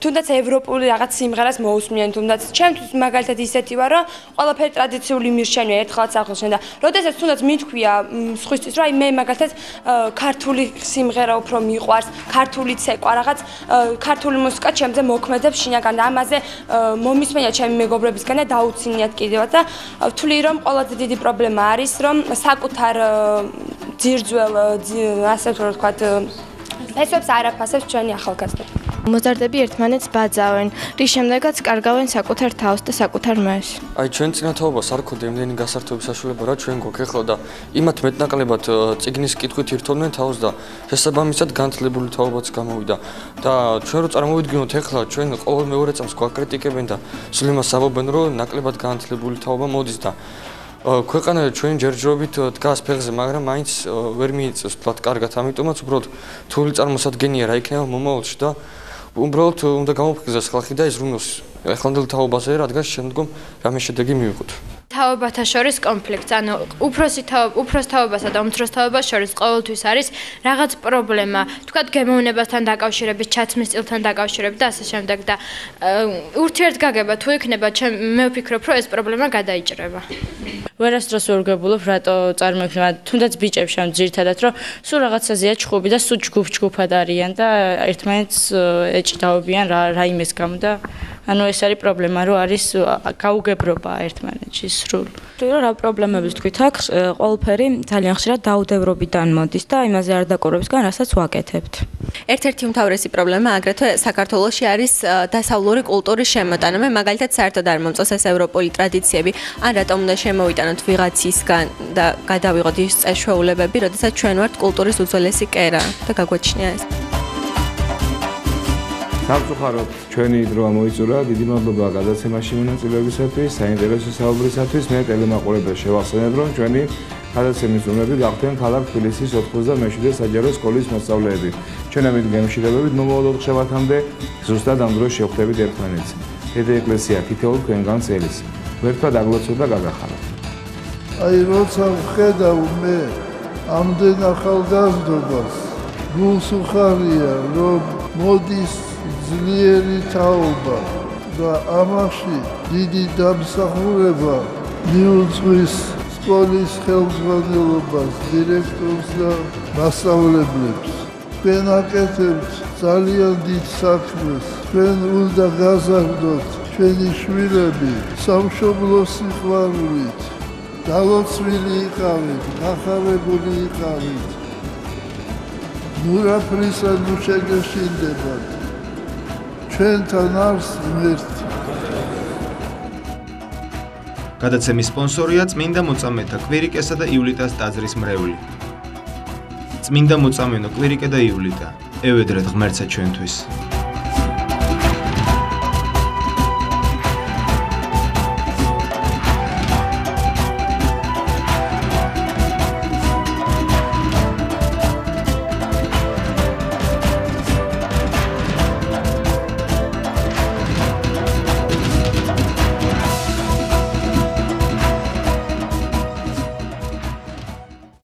თუნდაც ევროპული რაღაც სიმღერას მოусმიან, თუნდაც ჩემთვის მაგალითად ისეთი ვარ, რომ ყველაფერი ტრადიციული მირჩენია ერთხელაც ახლოსენ და როდესაც თუნდაც მithქვია სხვისთვის, რომ აი მე მაგალითად ქართული სიმღერა უფრო მიყვარს, ქართული ცეკვა, რაღაც ქართული მუსიკა ჩემზე მოქმედებს შინაგან და ამაზე მომისმენია ჩემი მეგობრებისგან და დაუცინიათ კიდევაც და ვთვლი რომ ყველაზე დიდი პრობლემა არის რომ საკუთარ ძირძველ ასე ვთქვათ ფესვებს არ აფასებს ჩვენი ახალგაზრდები. მოზარდები ერთმანეთს ბაძავენ, რის შემდეგაც კარგავენ საკუთარ თავს და საკუთარ მას. აი ჩვენ წინათაობას არ ქონდა იმდენი გასართობების საშუალება რა ჩვენ გვაქვს ეხლა და იმათ მეტნაკლებად წიგნის კითხვით ირთოვდნენ თავს და შესაბამისად განათლებული თაობაც გამოვიდა და ჩვენ რო წარმოვიდგინოთ ეხლა ჩვენ ყოველ მეორე წამს გვაკრიტიკებენ და სულ იმას ამბობენ რომ ნაკლებად განათლებული თაობა მოდის და ქვეყანა ჩვენ ჯერჯერობით დგას ფეხზე, მაგრამ მაინც ვერ მიიწევს თქვათ კარგად, ამიტომაც უბრალოდ თული წარმოსადგენია რა იქნება მომავალში და უბრალოდ უნდა გამოფხიზდეს ხალხი და იზრუნოს ახლანდელ თაობაზე, რადგან შემდგომ რამე შედეგი მივიღოთ. თაობათა შორის კონფლიქტს, ანუ უფროს თაობასა და უმცროს თაობას შორის ყოველთვის არის რაღაც პრობლემა, თქვათ გემოვნებასთან დაკავშირებით, ჩაცმის სტილთან დაკავშირებით და ასე შემდეგ და ურთიერთგაგება თუ იქნება, მე ვფიქრობ, რომ ეს პრობლემა გადაიჭრება. ვერასდროს ვერ ვგებულობ, რატო წარმოიქმნება, თუნდაც ბიჭებს შენ ძირითადად, რომ სულ რაღაცაზეა ჩხუბი და სულ ჯგუფ-ჯგუფად არიან და ერთმანეთს ეჭდაობიან რაიმეს გამო და ანუ ეს არის პრობლემა, რომ არის გაუგებრობა ერთმანეთში სრულ. რა პრობლემების თქვით აქვს, ყველაფერი ძალიან ხშირად დაუდევრობიდან მოდის და იმაზე არ დაკურებისგან, რასაც ვაკეთებთ. ერთ-ერთი უმთავრესი პრობლემა აგრეთვე საქართველოში არის დასავლური კულტურის შემოტანა. მე მაგალითად საერთოდ არ მომწონს ეს ევროპული ტრადიციები, ან რატომ უნდა შემოვიტანოთ ვიღაცისგან და გადავიღოთ ის წესშუალებები, როდესაც ჩვენ ვართ კულტურის უძველესი კერა და გაგვაჩნია ეს. სამწუხაროდ ჩვენი დრო ამოიწურა, დიდი მადლობა გადაცემაში მონაწილეობისათვის, საინტერესო საუბრისათვის. მე ტელემაყურებელს შევახსენებ, რომ ჩვენი გადაცემის უნები გახდნენ ქალაქ თბილისის 97 საჯარო სკოლის მოსწავლეები. ჩვენ ამით გემშვიდობებით მომავალ 4 შაბათამდე ზუსტად ამ დროს შევხვდებით ერთმანეთს. დედა ეკლესია თითოეულ თქვენგანს ელის. ვერთხად აგლოცოთ და გაგახაროთ. აი როცა ვხედავ მე ამდენ ახალგაზრდობას, გულს უხარია, რომ მოდის ძლიერი თაობა და ამაში დიდი დამსახურება მიუძღვის სკოლის ხელმძღვანელობას, დირექტორს და მასწავლებლებს. თქვენ აკეთებთ ძალიან დიდ საქმეს. თქვენ უნდა გაზარდოთ ჩვენი შვილები სამშობლოს სიყვარულით. დალოცვილი იყავით, გახარებული იყავით. ნურაფრისა ნუ შეგეშინდებათ. ჩვენთან არს ღმერთი. გადაცემის სპონსორია წმინდა მოწამეთა კვირიკესა და ივლიტას ტაძრის მრევლი. წმინდა მოწამენო კვირიკე და ივლიტა, ევედრეთ ღმერთსა ჩვენთვის.